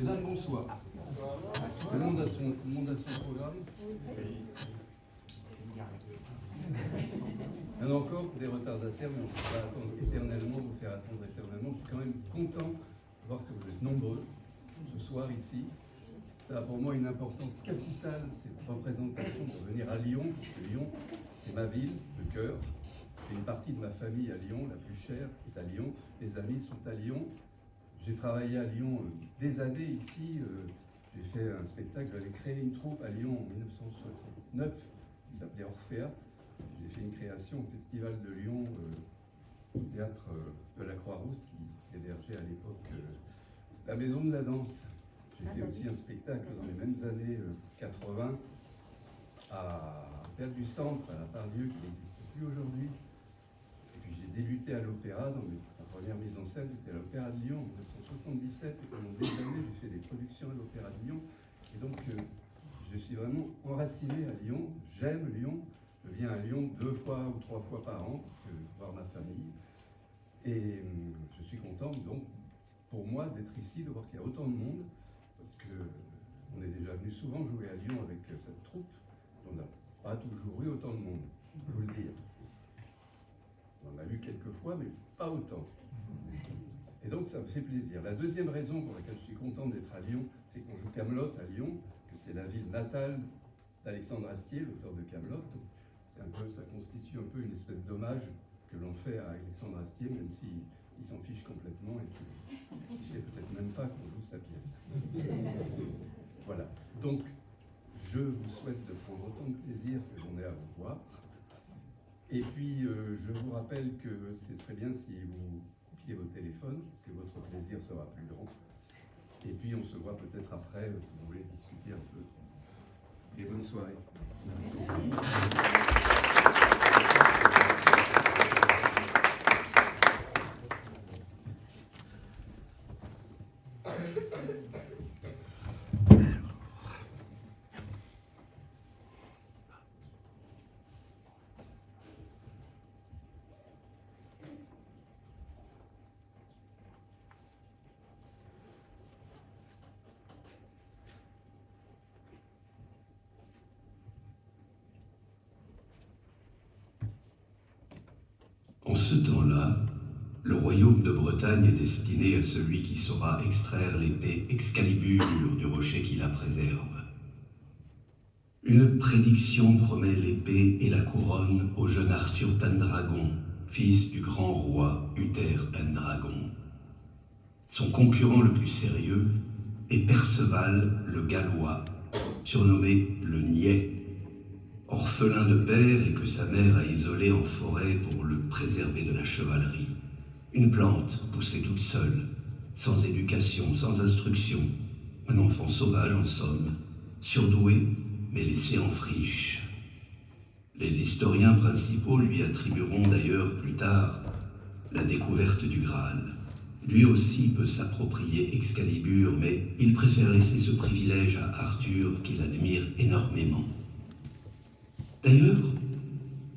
Mesdames, bonsoir. Tout le monde a son programme. Il y en a encore des retardataires, mais on ne peut pas attendre éternellement, vous faire attendre éternellement. Je suis quand même content de voir que vous êtes nombreux ce soir ici. Ça a pour moi une importance capitale, cette représentation, de venir à Lyon, parce que Lyon, c'est ma ville, le cœur. J'ai une partie de ma famille à Lyon, la plus chère est à Lyon, mes amis sont à Lyon. J'ai travaillé à Lyon des années ici, j'ai fait un spectacle, j'avais créé une troupe à Lyon en 1969 qui s'appelait Orphea. J'ai fait une création au Festival de Lyon, au théâtre de la Croix-Rousse qui hébergeait à l'époque la Maison de la Danse. J'ai fait aussi un spectacle dans les mêmes années 80 à Théâtre du Centre, à la Pardieu, qui n'existe plus aujourd'hui. Et puis j'ai débuté à l'opéra, ma première mise en scène était à l'Opéra de Lyon en 1977, et pendant des années j'ai fait des productions à l'Opéra de Lyon. Et donc je suis vraiment enraciné à Lyon, j'aime Lyon, je viens à Lyon 2 fois ou 3 fois par an pour voir ma famille. Et je suis content donc pour moi d'être ici, de voir qu'il y a autant de monde, parce qu'on est déjà venu souvent jouer à Lyon avec cette troupe, on n'a pas toujours eu autant de monde, je vous le dis. On en a eu quelques fois, mais pas autant. Et donc ça me fait plaisir. La deuxième raison pour laquelle je suis content d'être à Lyon, c'est qu'on joue Camelot à Lyon, que c'est la ville natale d'Alexandre Astier, l'auteur de Camelot. Ça constitue un peu une espèce d'hommage que l'on fait à Alexandre Astier, même s'il s'en fiche complètement et qu'il ne sait peut-être même pas qu'on joue sa pièce. Voilà. Donc, je vous souhaite de prendre autant de plaisir que j'en ai à vous voir. Et puis, je vous rappelle que ce serait bien si vous coupiez vos téléphones, parce que votre plaisir sera plus grand. Et puis, on se voit peut-être après, si vous voulez discuter un peu. Et bonne soirée. En ce temps-là, le royaume de Bretagne est destiné à celui qui saura extraire l'épée Excalibur du rocher qui la préserve. Une prédiction promet l'épée et la couronne au jeune Arthur Pendragon, fils du grand roi Uther Pendragon. Son concurrent le plus sérieux est Perceval le Gallois, surnommé le Niais, orphelin de père et que sa mère a isolé en forêt pour le préserver de la chevalerie. Une plante poussée toute seule, sans éducation, sans instruction. Un enfant sauvage en somme, surdoué mais laissé en friche. Les historiens principaux lui attribueront d'ailleurs plus tard la découverte du Graal. Lui aussi peut s'approprier Excalibur, mais il préfère laisser ce privilège à Arthur qu'il admire énormément. D'ailleurs,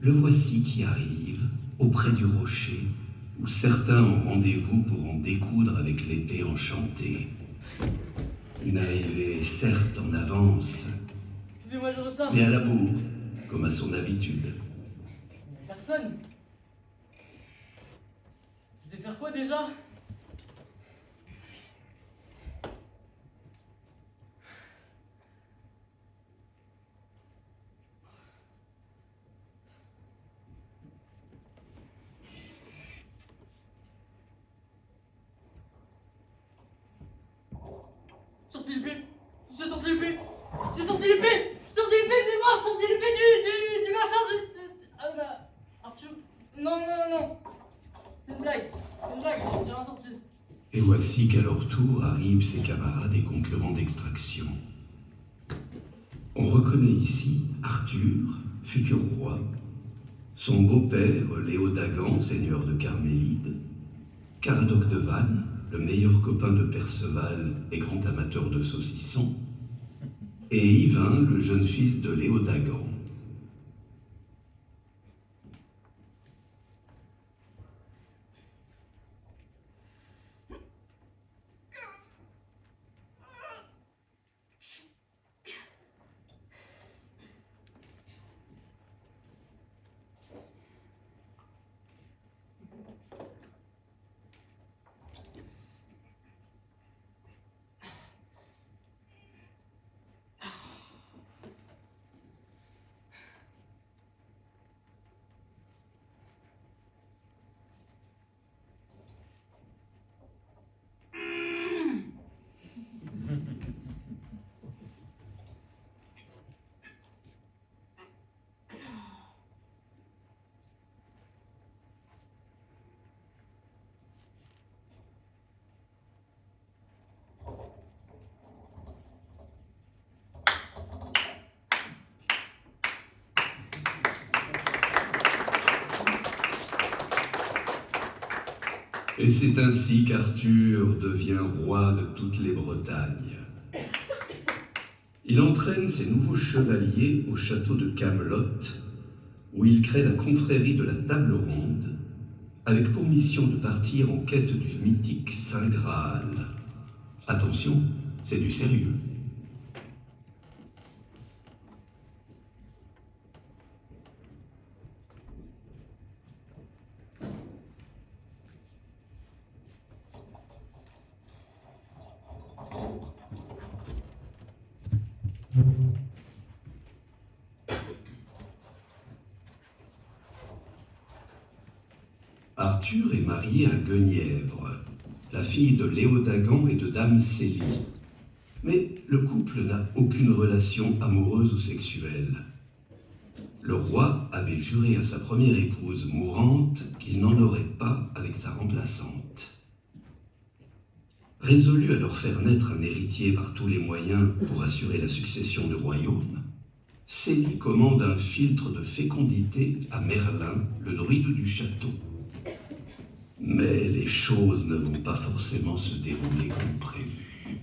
le voici qui arrive auprès du rocher où certains ont rendez-vous pour en découdre avec l'épée enchantée. Une arrivée certes en avance, Excusez-moi, je retard. mais à la bourre, comme à son habitude. Personne. Vous devez faire quoi déjà? Sortez l'épée! J'ai sorti l'épée! J'ai sorti l'épée! J'ai sorti l'épée, mais moi, sorti l'épée du machin! Ah bah, Arthur. Non. C'est une blague, j'ai rien sorti. Et voici qu'à leur tour arrivent ses camarades et concurrents d'extraction. On reconnaît ici Arthur, futur roi, son beau-père Léodagan, seigneur de Carmélide, Caradoc de Vannes, le meilleur copain de Perceval et grand amateur de saucissons, et Yvain, le jeune fils de Léodagan. Et c'est ainsi qu'Arthur devient roi de toutes les Bretagnes. Il entraîne ses nouveaux chevaliers au château de Camelot, où il crée la confrérie de la Table Ronde, avec pour mission de partir en quête du mythique Saint Graal. Attention, c'est du sérieux. Arthur est marié à Guenièvre, la fille de Léodagan et de Dame Célie. Mais le couple n'a aucune relation amoureuse ou sexuelle. Le roi avait juré à sa première épouse mourante qu'il n'en aurait pas avec sa remplaçante. Résolu à leur faire naître un héritier par tous les moyens pour assurer la succession du royaume, Célie commande un filtre de fécondité à Merlin, le druide du château. Mais les choses ne vont pas forcément se dérouler comme prévu.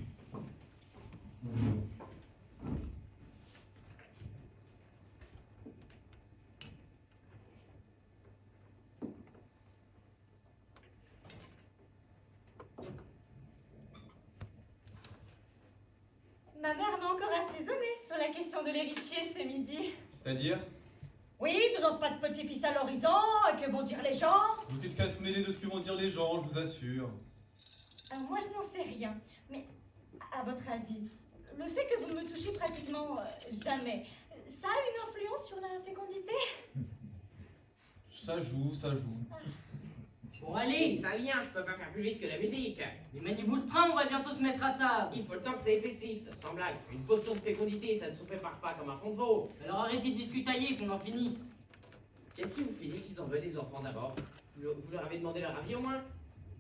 Ma mère m'a encore assaisonné sur la question de l'héritier ce midi. C'est-à-dire? Oui, toujours pas de petit-fils à l'horizon, que vont dire les gens? Mais qu'est-ce qu'à se mêler de ce que vont dire les gens, je vous assure. Alors moi je n'en sais rien, mais à votre avis, le fait que vous ne me touchez pratiquement jamais, ça a une influence sur la fécondité? Ça joue, ça joue. Bon, allez, Ça vient, je peux pas faire plus vite que la musique. mais maniez-vous le train, on va bientôt se mettre à table. Il faut le temps que ça épaississe, sans blague. Une potion de fécondité, ça ne se prépare pas comme un fond de veau. Alors arrêtez de discutailler, qu'on en finisse. Qu'est-ce qui vous fait dire qu'ils en veulent des enfants d'abord? Vous leur avez demandé leur avis au moins?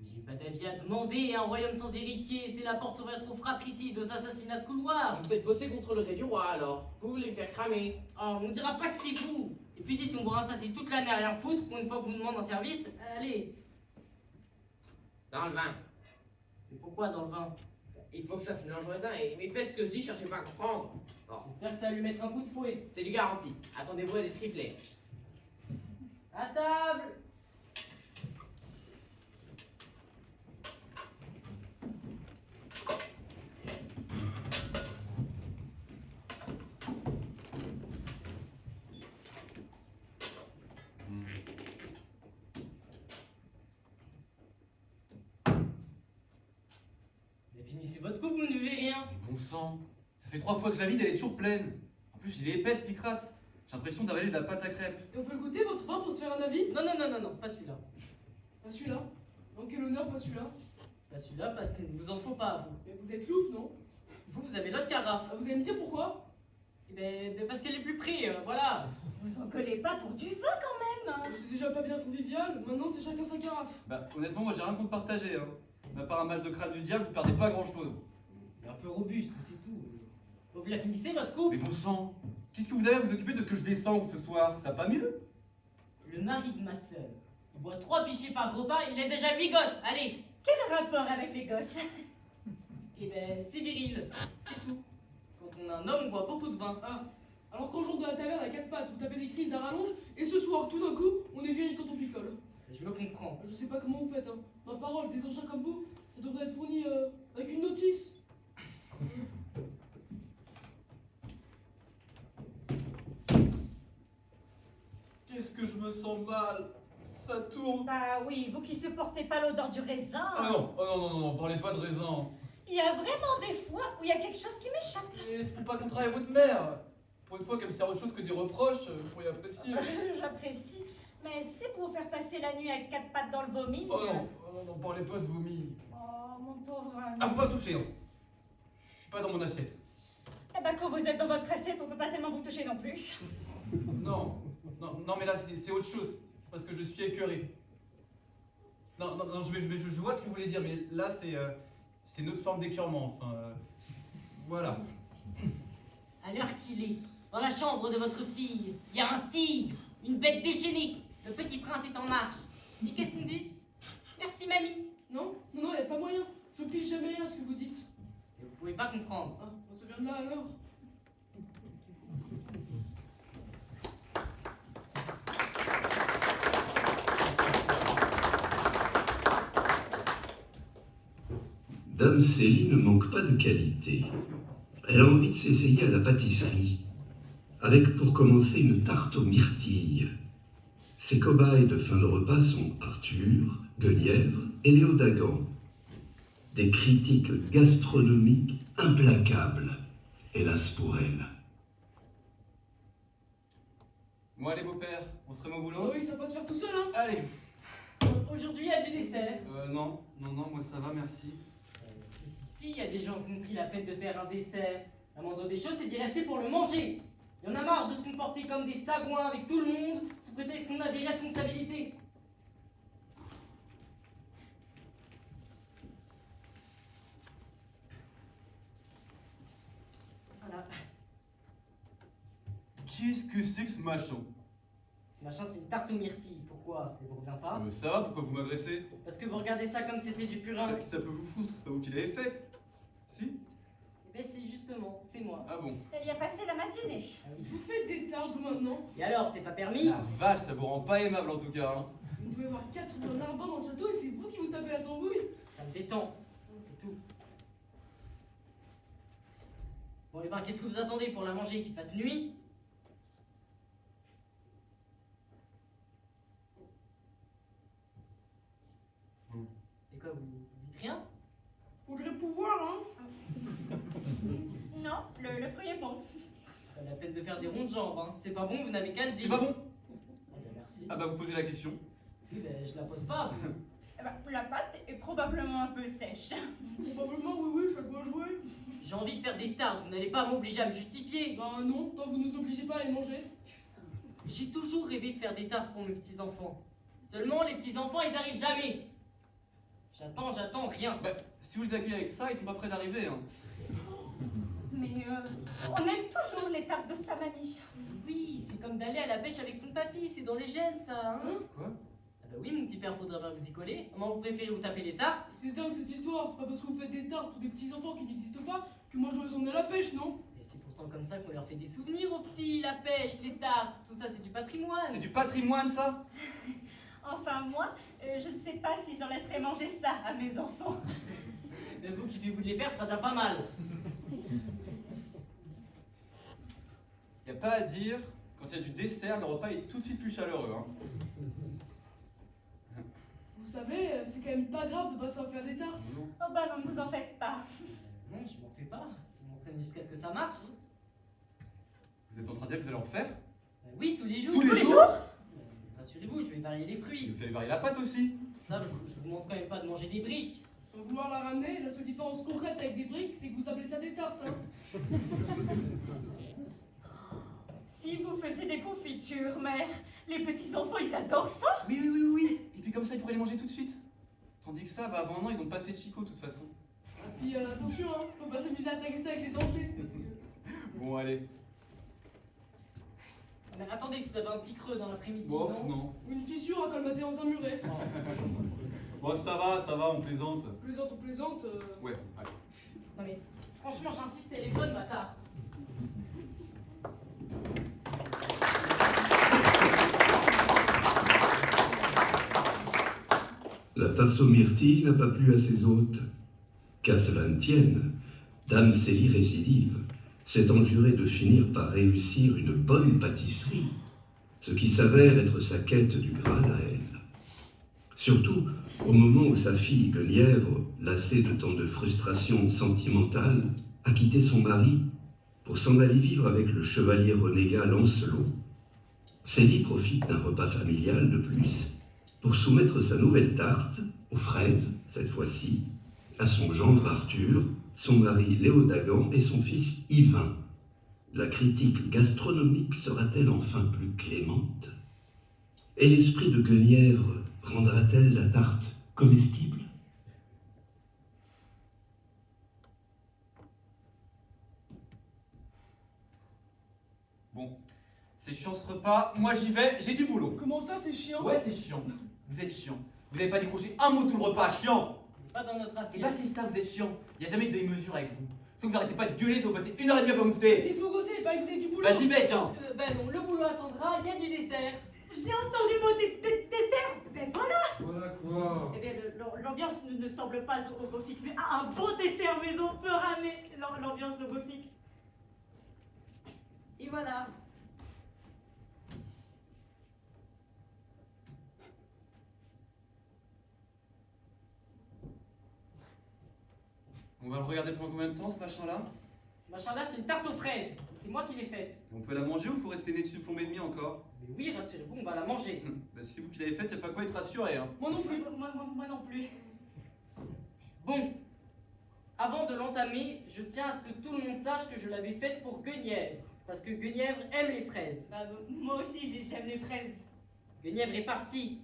J'ai pas d'avis à demander, un royaume sans héritier, c'est la porte ouverte aux fratricides, aux assassinats de couloir. Vous faites bosser contre le ré du roi alors. Vous voulez faire cramer. Oh, on dira pas que c'est vous. Et puis dites, on vous rassasie toute l'année à rien foutre, pour une fois qu'on vous demande un service, allez. Dans le vin. Mais pourquoi dans le vin? Il faut que ça se mélange au raisin mais faites ce que je dis, cherchez pas à comprendre. Bon, J'espère que ça va lui mettre un coup de fouet. c'est du garanti. Attendez-vous à des triplés. À table. Mais finissez votre coupe, vous ne buvez rien. Mais bon sang, ça fait 3 fois que je la vide, elle est toujours pleine. En plus, il est épais, ce picrate. J'ai l'impression d'avaler de la pâte à crêpes. Et on peut le goûter votre pain pour se faire un avis? Non, non, non, non, non, pas celui-là. Pas celui-là. En quel honneur pas celui-là? Pas celui-là parce qu'il ne vous en faut pas à vous. Mais vous êtes louf, non? Vous avez l'autre carafe. Ah, vous allez me dire pourquoi? Eh ben, parce qu'elle est plus pris, voilà. Vous en collez pas pour du vin quand même? C'est déjà pas bien convivial, maintenant c'est chacun sa carafe. Bah, honnêtement, moi j'ai rien contre partager, hein. Mais à part un mal de crâne du diable, vous perdez pas grand-chose. Il est un peu robuste, c'est tout. Bon, vous la finissez, votre coupe? Mais bon sang, qu'est-ce que vous avez à vous occuper de ce que je descends ce soir? Ça va pas mieux? Le mari de ma sœur. Il boit 3 pichets par repas, il a déjà 8 gosses, allez. Quel rapport avec les gosses? Eh ben, c'est viril, c'est tout. Quand on est un homme, on boit beaucoup de vin. Ah, alors quand je rentre dans la taverne à 4 pattes, vous tapez des crises à rallonge, et ce soir, tout d'un coup, on est viril quand on picole. Je me comprends. Je sais pas comment vous faites, hein. Ma parole, des anciens comme vous, ça devrait être fourni avec une notice. Qu'est-ce que je me sens mal? Ça tourne. Bah oui, vous qui supportez pas l'odeur du raisin. Ah non, oh non, non, non, non, parlez pas de raisin. Il y a vraiment des fois où il y a quelque chose qui m'échappe. Et c'est pour pas contrarier votre mère. Pour une fois qu'elle me sert autre chose que des reproches, vous pourriez apprécier. J'apprécie. Mais c'est pour vous faire passer la nuit avec 4 pattes dans le vomi. Oh non, oh non, non, parlez pas de vomi. Oh, mon pauvre ami. Ah, faut pas me toucher, hein. Je suis pas dans mon assiette. Eh ben, quand vous êtes dans votre assiette, on peut pas tellement vous toucher non plus. Non, non, non, mais là, c'est autre chose. C'est parce que je suis écœuré. Non, non, non, je vois ce que vous voulez dire, mais là, c'est une autre forme d'écœurement, enfin. Voilà. À l'heure qu'il est, dans la chambre de votre fille, il y a un tigre, une bête déchaînée. Le petit prince est en marche. Et qu'est-ce qu'on dit? Merci, mamie. Non, non, non, y a pas moyen. Je pige jamais rien à ce que vous dites. Mais vous pouvez pas comprendre. Ah, ça vient de là alors. Dame Célie ne manque pas de qualité. Elle a envie de s'essayer à la pâtisserie, avec pour commencer une tarte aux myrtilles. Ses cobayes de fin de repas sont Arthur, Guenièvre et Léodagan. Des critiques gastronomiques implacables, hélas pour elle. Bon, allez, beau-père, on se remet au Ah boulot? oui, ça va se faire tout seul, hein. Allez. Aujourd'hui, il y a du dessert. Non, moi ça va, merci. Si, il y a des gens qui ont pris la peine de faire un dessert. La moindre des choses, c'est d'y rester pour le manger. Il y en a marre de se comporter comme des sagouins avec tout le monde, sous prétexte qu'on a des responsabilités. Voilà. Qu'est-ce que c'est que ce machin? Ce machin, c'est une tarte aux myrtilles. Pourquoi? Elle vous revient pas? Ça va, pourquoi vous m'agressez? Parce que vous regardez ça comme c'était du purin. Ça peut vous foutre, c'est pas vous qui l'avez faite. Si? Mais si, justement, c'est moi. Ah bon? Elle y a passé la matinée. Ah oui. Vous faites des tartes vous, maintenant. Et alors, c'est pas permis? La vache, ça vous rend pas aimable en tout cas. Hein. Vous devez avoir 4 ou un arbin dans le château et c'est vous qui vous tapez la tambouille. Ça me détend. C'est tout. Bon, et ben, qu'est-ce que vous attendez pour la manger? Qu'il fasse nuit? Et quoi, vous dites rien? Faudrait pouvoir, hein. Non, le fruit est bon. Pas la peine de faire des ronds de jambes, hein. C'est pas bon, vous n'avez qu'à le dire. C'est pas bon? Ah ben, merci. Ah bah vous posez la question. Oui, ben, je la pose pas. Eh ben, la pâte est probablement un peu sèche. Probablement, oui, ça doit jouer. J'ai envie de faire des tartes, vous n'allez pas m'obliger à me justifier. Bah non, tant que vous nous obligez pas à les manger. J'ai toujours rêvé de faire des tartes pour mes petits-enfants. Seulement, les petits-enfants, ils arrivent jamais. J'attends, rien. Bah, si vous les accueillez avec ça, ils sont pas prêts d'arriver. Hein. Mais on aime toujours les tartes de sa mamie. Oui, c'est comme d'aller à la pêche avec son papy, c'est dans les gènes, ça, hein. Quoi? Ah bah oui, mon petit père, faudrait bien vous y coller. Comment vous préférez vous taper les tartes? C'est dingue cette histoire, c'est pas parce que vous faites des tartes pour des petits enfants qui n'existent pas que moi je dois les emmener à la pêche, non? Et c'est pourtant comme ça qu'on leur fait des souvenirs aux petits, la pêche, les tartes, tout ça, c'est du patrimoine. C'est du patrimoine ça? Enfin, moi, je ne sais pas si j'en laisserai manger ça à mes enfants. Mais vous qui devez vous les faire, ce sera déjà pas mal. Y a pas à dire, quand il y a du dessert, le repas est tout de suite plus chaleureux. Hein. Vous savez, c'est quand même pas grave de pas savoir faire des tartes. Non. Oh bah non, ne vous en faites pas. Non, je m'en fais pas. Je m'entraîne jusqu'à ce que ça marche. Vous êtes en train de dire que vous allez en faire? Oui, tous les jours. Tous les jours? Rassurez-vous, je vais varier les Et fruits. vous allez varier la pâte aussi. Ça, je vous demande quand même pas de manger des briques. Sans vouloir la ramener, la seule différence concrète avec des briques, c'est que vous appelez ça des tartes, hein. Si vous faisiez des confitures, mère, les petits-enfants, ils adorent ça. Oui. Et puis comme ça, ils pourraient les manger tout de suite. Tandis que ça, bah avant un an, ils ont pas fait de chicot de toute façon. Et puis attention, hein, faut pas s'amuser à attaquer ça avec les dentelés. Parce que... Bon, allez. Mais attendez, si vous avez un petit creux dans l'après-midi. Bon, non. Ou une fissure à colmater dans un muret. Bon, ça va, on plaisante. Plaisante ou plaisante, Ouais, allez. Non mais, franchement, j'insiste, elle est bonne, ma tarte. La tarte aux myrtilles n'a pas plu à ses hôtes. Qu'à cela ne tienne, Dame Célie récidive, s'étant jurée de finir par réussir une bonne pâtisserie, ce qui s'avère être sa quête du Graal à elle. Surtout au moment où sa fille Guenièvre, lassée de tant de frustrations sentimentales, a quitté son mari pour s'en aller vivre avec le chevalier renégat Lancelot. Célie profite d'un repas familial de plus pour soumettre sa nouvelle tarte, aux fraises cette fois-ci, à son gendre Arthur, son mari Léodagan et son fils Yvain. La critique gastronomique sera-t-elle enfin plus clémente? Et l'esprit de Guenièvre rendra-t-elle la tarte comestible? Bon, c'est chiant ce repas. Moi j'y vais, j'ai du boulot. comment ça c'est chiant? Ouais, c'est chiant. Vous êtes chiant. Vous n'avez pas décroché un mot tout le repas, chiant. Pas dans notre Et assiette. bah si ça vous êtes chiant, il n'y a jamais de demi-mesure avec vous. Sauf que vous arrêtez pas de gueuler si vous passez 1h30 à pas moufter. Qu'est-ce que vous gossez? Il paraît que vous avez du boulot. Bah j'y vais, tiens. Ben non, le boulot attendra, il y a du dessert. J'ai entendu le mot dessert. Ben voilà. Voilà quoi. Eh bien, l'ambiance ne semble pas au beau fixe, mais un beau dessert maison peut ramener l'ambiance au beau fixe. Et voilà. On va le regarder pendant combien de temps ce machin-là? Ce machin-là, c'est une tarte aux fraises. C'est moi qui l'ai faite. On peut la manger ou faut rester né dessus plombé de demi encore? Mais oui, rassurez-vous, on va la manger. Bah si c'est vous qui l'avez faite, y a pas quoi être rassuré hein. Moi non plus. Moi non plus. Bon. Avant de l'entamer, je tiens à ce que tout le monde sache que je l'avais faite pour Guenièvre. Parce que Guenièvre aime les fraises. Bah, moi aussi, j'aime les fraises. Guenièvre est partie.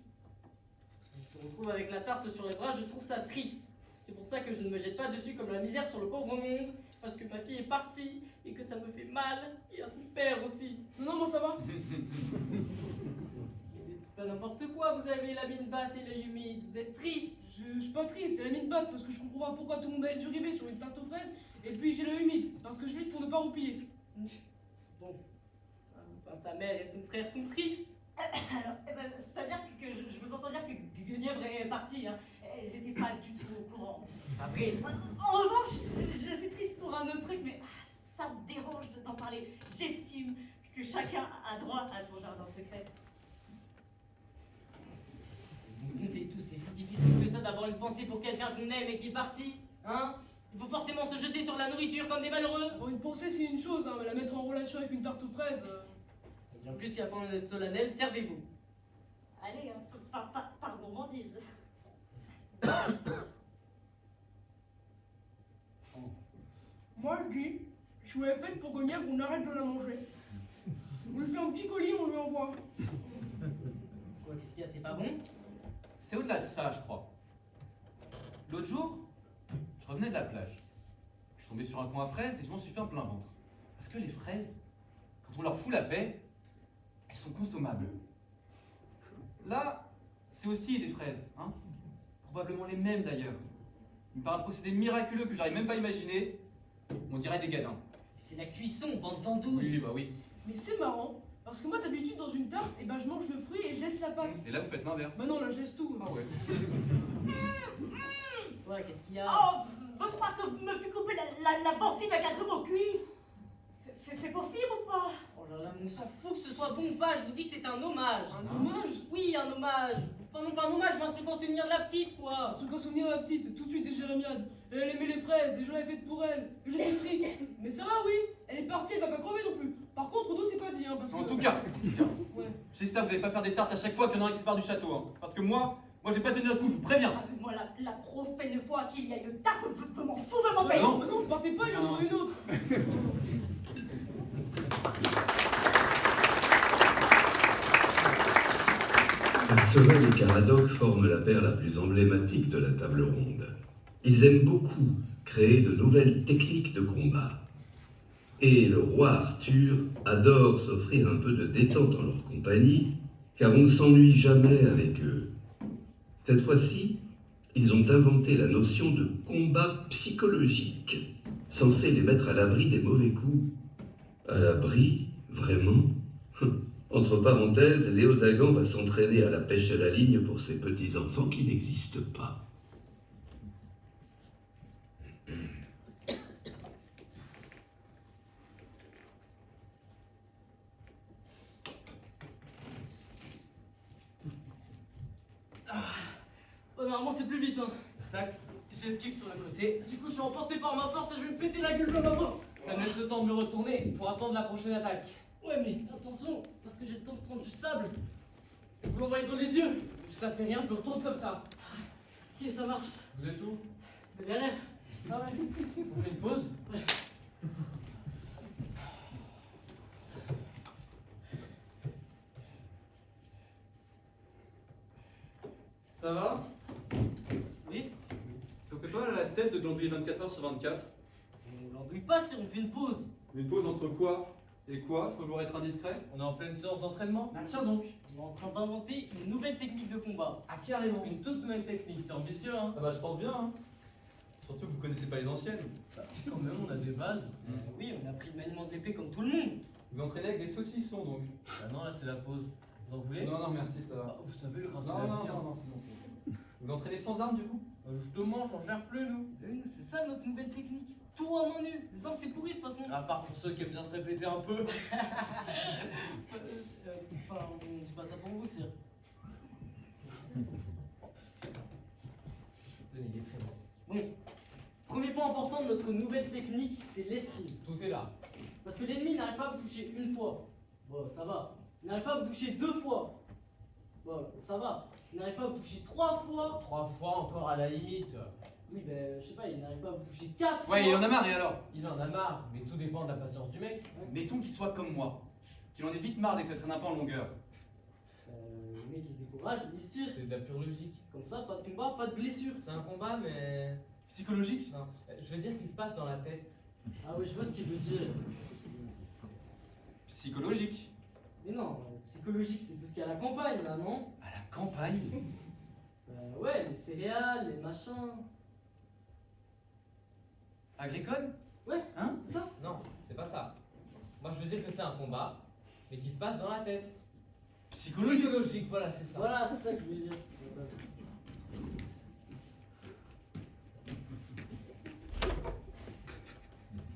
On se retrouve avec la tarte sur les bras, je trouve ça triste. C'est pour ça que je ne me jette pas dessus comme la misère sur le pauvre monde. Parce que ma fille est partie et que ça me fait mal. Et à son père aussi. Non, moi ça va. Mais dites pas n'importe quoi, vous avez la mine basse et l'œil humide. Vous êtes triste. Je suis pas triste, j'ai la mine basse parce que je comprends pas pourquoi tout le monde a les yeux rivés sur une tarte aux fraises. Et puis j'ai l'œil humide parce que je lutte pour ne pas roupiller. Bon. Ben, sa mère et son frère sont tristes. Alors, c'est-à-dire que je vous entends dire que Guenièvre est partie. Hein. J'étais pas du tout au courant. C'est pas vrai, ça. En revanche, je suis triste pour un autre truc, mais ça me dérange d'en parler. J'estime que chacun a droit à son jardin secret. Vous et tous, c'est si difficile que ça d'avoir une pensée pour quelqu'un qu'on aime et qui est parti. Hein? Il faut forcément se jeter sur la nourriture comme des malheureux. Bon, une pensée c'est une chose, hein, mais la mettre en relation avec une tarte aux fraises. Et en plus, il y a pas d'être solennel, servez-vous. Allez, hein, par gourmandise. Moi je dis, je vous l'ai faite pour Guenièvre, on arrête de la manger. On lui fait un petit colis, on lui envoie. Quoi, qu'est-ce qu'il y a, c'est pas bon? C'est au-delà de ça, je crois. L'autre jour, je revenais de la plage. Je suis tombé sur un coin à fraises et je m'en suis fait un plein ventre. Parce que les fraises, quand on leur fout la paix, elles sont consommables. Là, c'est aussi des fraises, hein. Probablement les mêmes d'ailleurs. Mais par un procédé miraculeux que j'arrive même pas à imaginer, on dirait des gadins. C'est la cuisson, bande d'andouilles. Oui, bah oui. Mais c'est marrant, parce que moi d'habitude dans une tarte, et ben je mange le fruit et je laisse la pâte. Et là, vous faites l'inverse. Bah non, là je laisse tout. Ah ouais. Ouais, qu'est-ce qu'il y a? Oh, veux croire que me fais couper la banfibre avec un trumeau cuit? Fais beau fibre ou pas? Oh là là, mais on s'en fout que ce soit bon ou pas, je vous dis que c'est un hommage. Un hommage. Oui, un hommage. Enfin, non pas un hommage, mais un truc en souvenir de la petite, Un quoi. truc en souvenir à la petite, tout de suite des jérémiades. Et elle aimait les fraises, et je l'avais faites pour elle. Et je suis triste. Mais ça va, oui. Elle est partie, elle va pas crever non plus. Par contre, nous, c'est pas dit, hein, parce que. En tout cas, Ouais. j'espère que vous n'allez pas faire des tartes à chaque fois qu'il y en a un qui se part du château, hein. Parce que moi je vais pas tenir le coup, je vous préviens. Ah, mais moi, la prochaine fois qu'il y a une tarte, je m'en fous, je m'en paye. non. Bah non, partez pas, il y en aura une autre. Perceval et Caradoc forment la paire la plus emblématique de la table ronde. Ils aiment beaucoup créer de nouvelles techniques de combat. Et le roi Arthur adore s'offrir un peu de détente en leur compagnie, car on ne s'ennuie jamais avec eux. Cette fois-ci, ils ont inventé la notion de combat psychologique, censé les mettre à l'abri des mauvais coups. À l'abri, vraiment? Entre parenthèses, Léo Dagan va s'entraîner à la pêche à la ligne pour ses petits-enfants qui n'existent pas. Oh, normalement, c'est plus vite, hein. Tac, j'esquive sur le côté. Du coup, je suis emporté par ma force et je vais me péter la gueule dans la main. Ça me laisse le temps de me retourner pour attendre la prochaine attaque. Ouais, mais attention, parce que j'ai le temps de prendre du sable. Vous l'envoyez dans les yeux. Ça fait rien, je me retourne comme ça. Ok, ça marche. Vous êtes où? Mais derrière. Ah ouais. On fait une pause. Ça va? Oui. Ça vous fait pas la tête de glandouiller 24 heures sur 24? On l'andouille pas si on fait une pause. Une pause entre quoi? Et quoi, sans vouloir être indiscret? On est en pleine séance d'entraînement. Ah tiens donc. On est en train d'inventer une nouvelle technique de combat. Ah carrément. Une toute nouvelle technique, c'est ambitieux, hein. Ah bah je pense bien, hein. Surtout que vous connaissez pas les anciennes. Quand même, on a des bases. Oui, on a pris le maniement de l'épée comme tout le monde. Vous entraînez avec des saucissons donc. Ah non, là c'est la pause. Vous en voulez? Non, non, merci, ça va. Ah, vous savez, le gras c'est Non, la non, vie, hein. non, non, c'est bon, c'est bon. Vous entraînez sans armes du coup? Justement, j'en gère plus, nous. Nous, c'est ça notre nouvelle technique. Tout à main nue. Les armes, c'est pourri de toute façon. À part pour ceux qui aiment bien se répéter un peu. Enfin, on dit pas ça pour vous, sire. Tenez, il est très bon. Bon, premier point important de notre nouvelle technique, c'est l'esquive. Tout est là. Parce que l'ennemi n'arrive pas à vous toucher une fois. Bon, ça va. Il n'arrive pas à vous toucher 2 fois. Bon, ça va. Il n'arrive pas à vous toucher 3 fois. 3 fois encore à la limite. Oui, ben, je sais pas, il n'arrive pas à vous toucher 4 fois. Ouais, il en a marre et alors? Il en a marre, mais tout dépend de la patience du mec. Mettons qu'il soit comme moi. Qu'il en ait vite marre dès que ça traîne un peu en longueur. Le mec il se décourage, il se tire. C'est de la pure logique. Comme ça, pas de combat, pas de blessure. C'est un combat, mais. Psychologique? Non, je veux dire qu'il se passe dans la tête. Ah oui, je vois ce qu'il veut dire. Psychologique. Mais non, psychologique, c'est tout ce qu'il y a à la campagne, là, non? À la campagne? Ouais, les céréales, les machins. Agricole? Ouais, Hein? c'est ça? Non, c'est pas ça. Moi, je veux dire que c'est un combat, mais qui se passe dans la tête. Psychologique? Voilà, c'est ça. Voilà, c'est ça que je veux dire.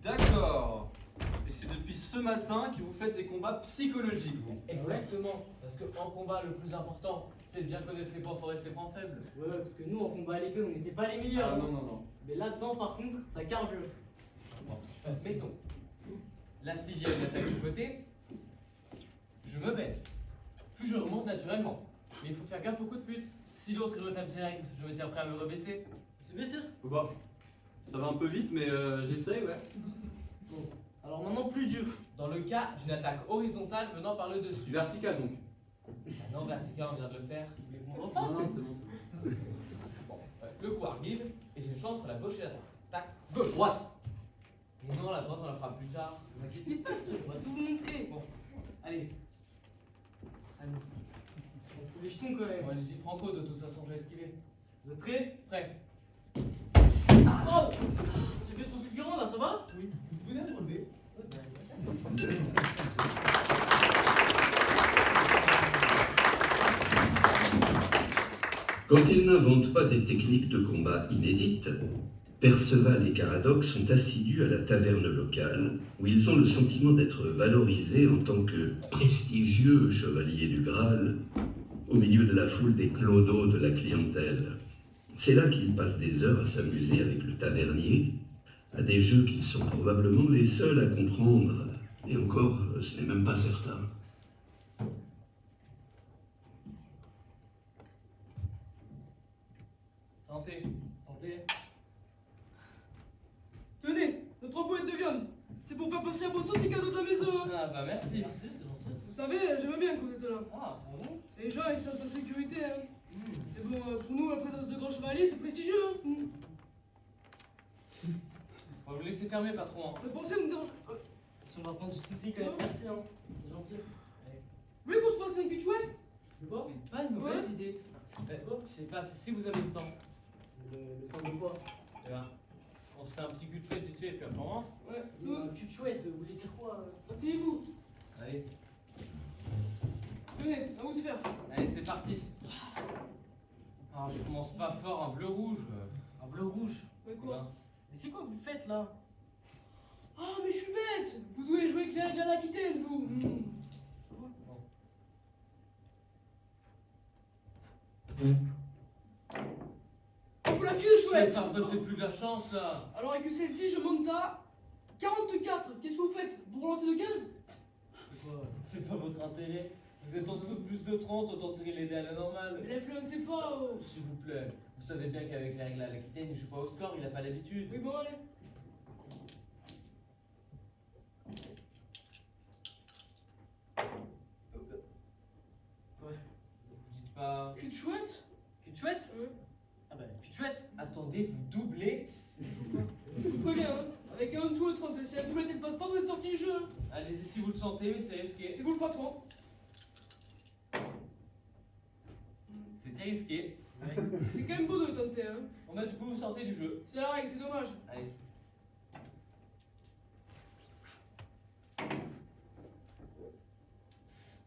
D'accord. Et c'est depuis ce matin que vous faites des combats psychologiques, vous. Exactement. Parce qu'en combat, le plus important, c'est de bien connaître ses points forts et ses points faibles. Ouais, parce que nous, en combat à l'épée, on n'était pas les meilleurs. Ah non, non, non. Mais là-dedans, par contre, ça carbure. Bon, mettons. Là, s'il y a une attaque du côté, je me baisse. Puis je remonte naturellement. Mais il faut faire gaffe au coup de pute. Si l'autre il retape direct, je me tiens prêt à me rebaisser. Se baisser? Bah, ça va un peu vite, mais j'essaye, ouais. Bon. Alors maintenant, plus dur. Dans le cas d'une attaque horizontale venant par le dessus. Vertical donc. Ah non, vertical, on vient de le faire. Vous voulez qu'on le Ah, refasse? c'est bon, c'est bon. Bon, le coup arrive et j'ai le choix entre la gauche et la droite. Tac, gauche, Droite. non, la droite on la fera plus tard. Ne vous inquiétez pas, si on va tout vous montrer. Bon, allez. Allez. On fout les jetons quand même. Allez-y franco, de toute façon je vais esquiver. Vous êtes prêts? Prêt. Oh! J'ai fait trop fulgurant là, ça va? Oui. Vous venez de me relever. Quand ils n'inventent pas des techniques de combat inédites, Perceval et Caradoc sont assidus à la taverne locale, où ils ont le sentiment d'être valorisés en tant que prestigieux chevaliers du Graal, au milieu de la foule des clodos de la clientèle. C'est là qu'ils passent des heures à s'amuser avec le tavernier, à des jeux qu'ils sont probablement les seuls à comprendre, et encore, ce n'est même pas certain. Santé. Santé. Tenez, notre emboîte de viande. C'est pour faire passer à vos sauces et cadeaux de la maison. Ah bah merci. Merci, c'est gentil. Vous savez, j'aime bien quand vous êtes là. Ah, ça va bon? Et les gens, ils sont en sécurité. Hein. Et bon, pour nous, la présence de grands chevaliers, c'est prestigieux. Hein. On va vous laisser fermer, patron. Hein. Mais pensez, vous me dérangez. Si on va prendre du souci quand même, merci, hein. C'est gentil. Allez. Vous voulez qu'on se fasse un cul chouette? C'est pas une mauvaise Ouais. idée. Je sais pas, si vous avez le temps. Le temps de quoi? Eh ben, on se fait un petit cul de chouette vite fait et puis après on rentre. Ouais, c'est Un bon. cul de chouette, vous voulez dire quoi? Asseyez-vous. Allez, Tenez, à vous de faire. allez, c'est parti. Alors, je commence pas fort, un bleu rouge. Un bleu rouge? Ouais, Eh quoi? ben, mais c'est quoi que vous faites là? Ah, mais je suis bête. Vous devez jouer avec les règles à l'Aquitaine, vous. Hop la cul chouette. C'est plus de la chance là. Alors avec celle-ci, je monte à 44. Qu'est-ce que vous faites? Vous relancez de 15? C'est pas votre intérêt. Vous êtes en dessous de plus de 30, autant tirer les dés à la normale. Mais l'influencez pas. Oh. S'il vous plaît, vous savez bien qu'avec les règles à l'Aquitaine, il joue pas au score, il a pas l'habitude. Oui, bon, allez. Vous dites pas. Cul de chouette? Cul de chouette? Ah bah, cul de chouette. Attendez, vous doublez. Je vous préviens, hein. Avec un dessous le 30, si la doublette elle passe pas, vous êtes sorti du jeu. Hein. Allez-y si vous le sentez, mais c'est risqué. C'est vous le patron. C'était risqué. C'est quand même beau de tenter, hein. Bon bah du coup vous sortez du jeu. C'est la règle, c'est dommage. Allez.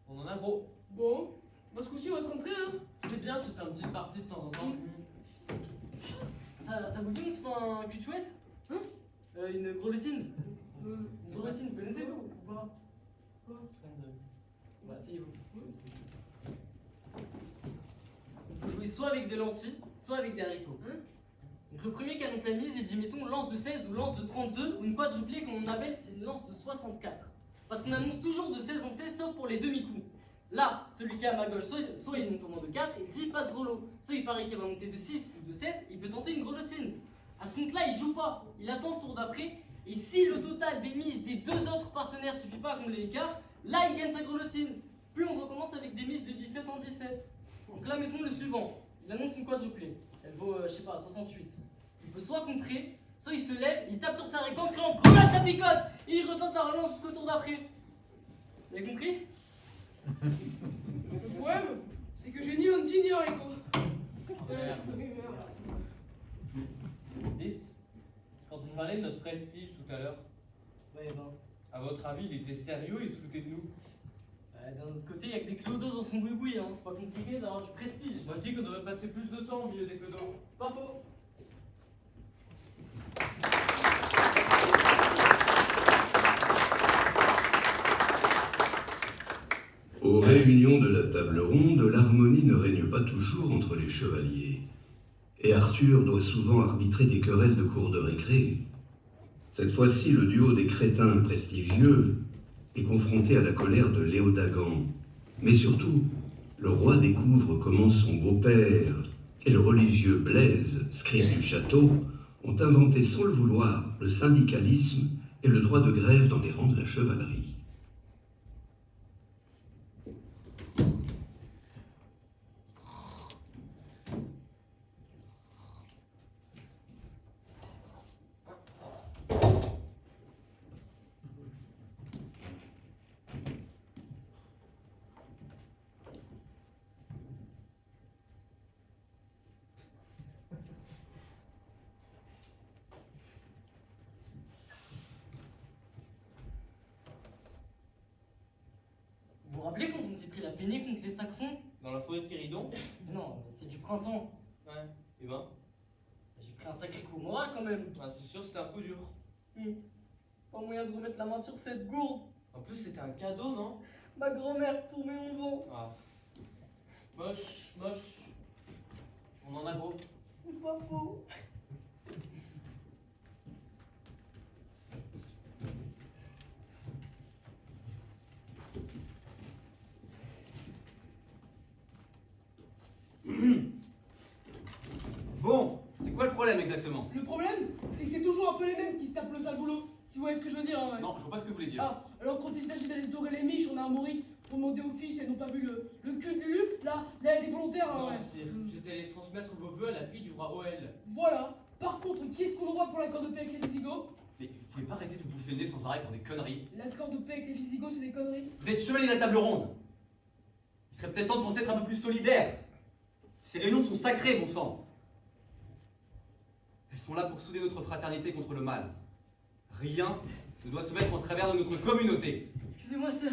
On en a gros. Bon, bah ce coup-ci on va se rentrer, hein. C'est bien de se faire une petite partie de temps en temps. Ça vous dit on se fait un cul de chouette? Hein? Une grelottine? Euh, Une grelottine, vous connaissez vous ou pas? Quoi? Bah asseyez-vous. On peut jouer soit avec des lentilles, soit avec des haricots. Hein? Donc le premier qui annonce la mise, il dit mettons lance de 16 ou lance de 32 ou une quadruplée qu'on appelle c'est une lance de 64. Parce qu'on annonce toujours de 16 en 16 sauf pour les demi-coups. Là, celui qui est à ma gauche, soit il monte au moins de 4, il dit passe grelot. Soit il paraît qu'il va monter de 6 ou de 7, il peut tenter une grelottine. À ce compte-là, il joue pas, il attend le tour d'après. Et si le total des mises des deux autres partenaires suffit pas à combler l'écart, là il gagne sa grelottine. Puis on recommence avec des mises de 17 en 17. Donc là, mettons le suivant. Il annonce une quadruplée. Elle vaut, je sais pas, 68. Il peut soit contrer, soit il se lève, il tape sur sa récompense, en criant grenade sa picote et il retente la relance jusqu'au tour d'après. Vous avez compris? Le problème, c'est que j'ai ni lentilles ni haricots. Merde. Merde. Dites, quand on parlait de notre prestige tout à l'heure, Ouais, ben. à votre avis, il était sérieux, il se foutait de nous? D'un autre côté, il y a que des clodos dans son boui-boui, hein. C'est pas compliqué d'avoir du prestige. Moi je dis qu'on devrait passer plus de temps au milieu des clodos. C'est pas faux. Aux réunions de la table ronde, l'harmonie ne règne pas toujours entre les chevaliers. Et Arthur doit souvent arbitrer des querelles de cour de récré. Cette fois-ci, le duo des crétins prestigieux est confronté à la colère de Léodagan. Mais surtout, le roi découvre comment son beau-père et le religieux Blaise, scribe du château, ont inventé sans le vouloir le syndicalisme et le droit de grève dans les rangs de la chevalerie. Vous vous rappelez quand on s'est pris la peinée contre les Saxons? Dans la forêt de Péridon. Mais non, mais c'est du printemps. Ouais. Et ben. J'ai pris un sacré coup au moral quand même. Ah, c'est sûr, c'était un coup dur. Pas moyen de remettre la main sur cette gourde. En plus, c'était un cadeau, non? Ma grand-mère pour mes 11 ans. Ah. Moche, moche. On en a gros. C'est pas faux. Bon, c'est quoi le problème exactement? Le problème, c'est que c'est toujours un peu les mêmes qui se tapent le sale boulot. Si vous voyez ce que je veux dire, hein, ouais. Non, je vois pas ce que vous voulez dire. Ah, alors quand il s'agit d'aller se dorer les miches en armorie pour demander aux filles si elles n'ont pas vu le cul de Lulu, là, il y a des volontaires, hein, Non, ouais. sire, j'étais allé transmettre vos vœux à la fille du roi OL. Voilà. Par contre, qui est-ce qu'on envoie pour l'accord de paix avec les Visigoths? Mais vous pouvez pas arrêter de vous bouffer le nez sans arrêt pour des conneries. L'accord de paix avec les Visigoths, c'est des conneries. Vous êtes chevalier de la table ronde. Il serait peut-être temps de penser être un peu plus solidaire. Ces réunions sont sacrées, bon sang. Elles sont là pour souder notre fraternité contre le mal. Rien ne doit se mettre en travers de notre communauté. Excusez-moi, sir.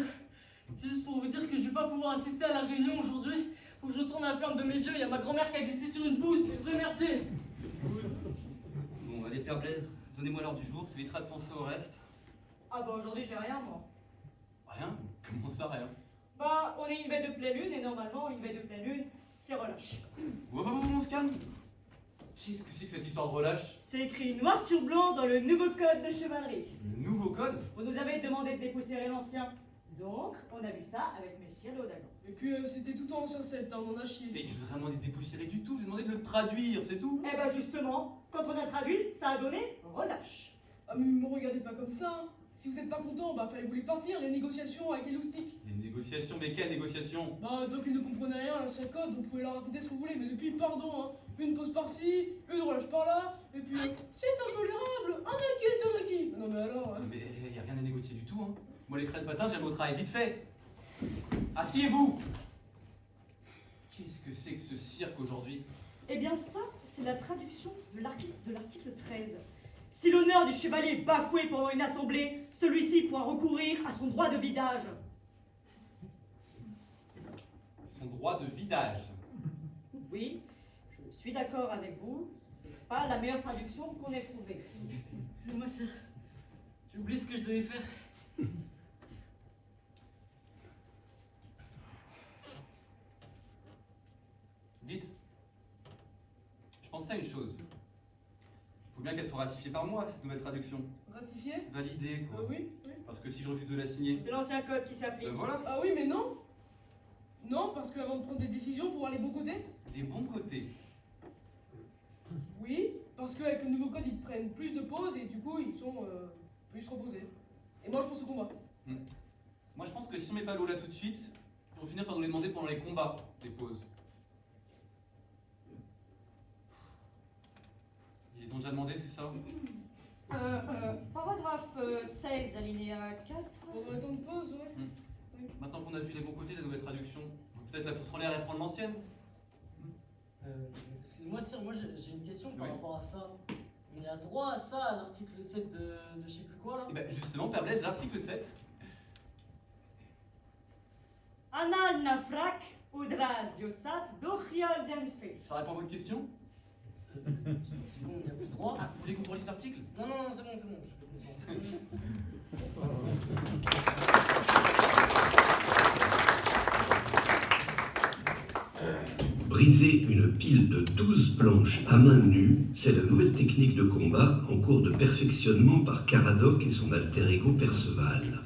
C'est juste pour vous dire que je vais pas pouvoir assister à la réunion aujourd'hui. Faut que je retourne à la ferme de mes vieux. Il y a ma grand-mère qui a glissé sur une pousse. C'est vrai merdier. Bon, allez, Père Blaise, donnez-moi l'heure du jour, ça évitera de penser au reste. Ah bah aujourd'hui j'ai rien moi. Rien? Comment ça, rien? Bah on est une veille de pleine lune et normalement une veille de pleine lune c'est relâche. On se calme. Qu'est-ce que c'est que cette histoire de relâche? C'est écrit noir sur blanc dans le nouveau code de chevalerie. Le nouveau code? Vous nous avez demandé de dépoussiérer l'ancien. Donc on a vu ça avec messire Léodagan. Et puis c'était tout en ancien 7, hein, on en a chié. Mais je vous ai demandé de dépoussiérer du tout, je vous ai demandé de le traduire, c'est tout. Eh ben justement, quand on a traduit, ça a donné relâche. Ah mais me regardez pas comme ça, hein. Si vous êtes pas content, bah fallait vous les farcir, les négociations avec les loustiques. Les négociations, mais quelles négociations? Bah tant qu'ils ne comprenaient rien à l'ancien code, vous pouvez leur raconter ce que vous voulez, mais depuis, pardon, hein, une pause par-ci, une relâche par-là, et puis c'est intolérable, un acquis est un acquis. Non mais alors Moi, les crêpes patins, j'aime au travail vite fait. Asseyez-vous. Qu'est-ce que c'est que ce cirque aujourd'hui? Eh bien ça, c'est la traduction de l'article 13. Si l'honneur du chevalier est bafoué pendant une assemblée, celui-ci pourra recourir à son droit de vidage. Son droit de vidage. Oui, je suis d'accord avec vous, c'est pas la meilleure traduction qu'on ait trouvée. Excusez-moi, sir. J'ai oublié ce que je devais faire. Dites, je pensais à une chose. Il faut bien qu'elle soit ratifiée par moi, cette nouvelle traduction. Ratifié? Validée, quoi. Oui, oui. Parce que si je refuse de la signer, C'est l'ancien code qui s'applique. voilà, Ah oui, mais non. Non, parce qu'avant de prendre des décisions, il faut voir les bons côtés. des bons côtés. Oui, parce qu'avec le nouveau code, ils prennent plus de pauses et du coup, ils sont plus reposés. Et moi, je pense au combat. Moi, je pense que si on met pas l'eau là tout de suite, on va finir par nous les demander pendant les combats, des pauses. Ils ont déjà demandé, c'est ça? Paragraphe 16, alinéa 4. Pendant les temps de pause, ouais. Maintenant qu'on a vu les bons côtés de la nouvelle traduction, peut-être la foutre en l'air et prendre l'ancienne? Excusez-moi, sir, moi j'ai une question par Oui. rapport à ça. On a droit à ça à l'article 7 de je sais plus quoi là? Et ben justement, Père Blaise, l'article 7. Anal nafrak udras biosat dochiol dianfe. Ça répond à votre question? C'est bon, il n'y a plus de droit. Ah, vous voulez qu'on relise l'article? Non, non, non, c'est bon, je vais comprendre. Briser une pile de 12 planches à main nue, c'est la nouvelle technique de combat en cours de perfectionnement par Caradoc et son alter ego Perceval.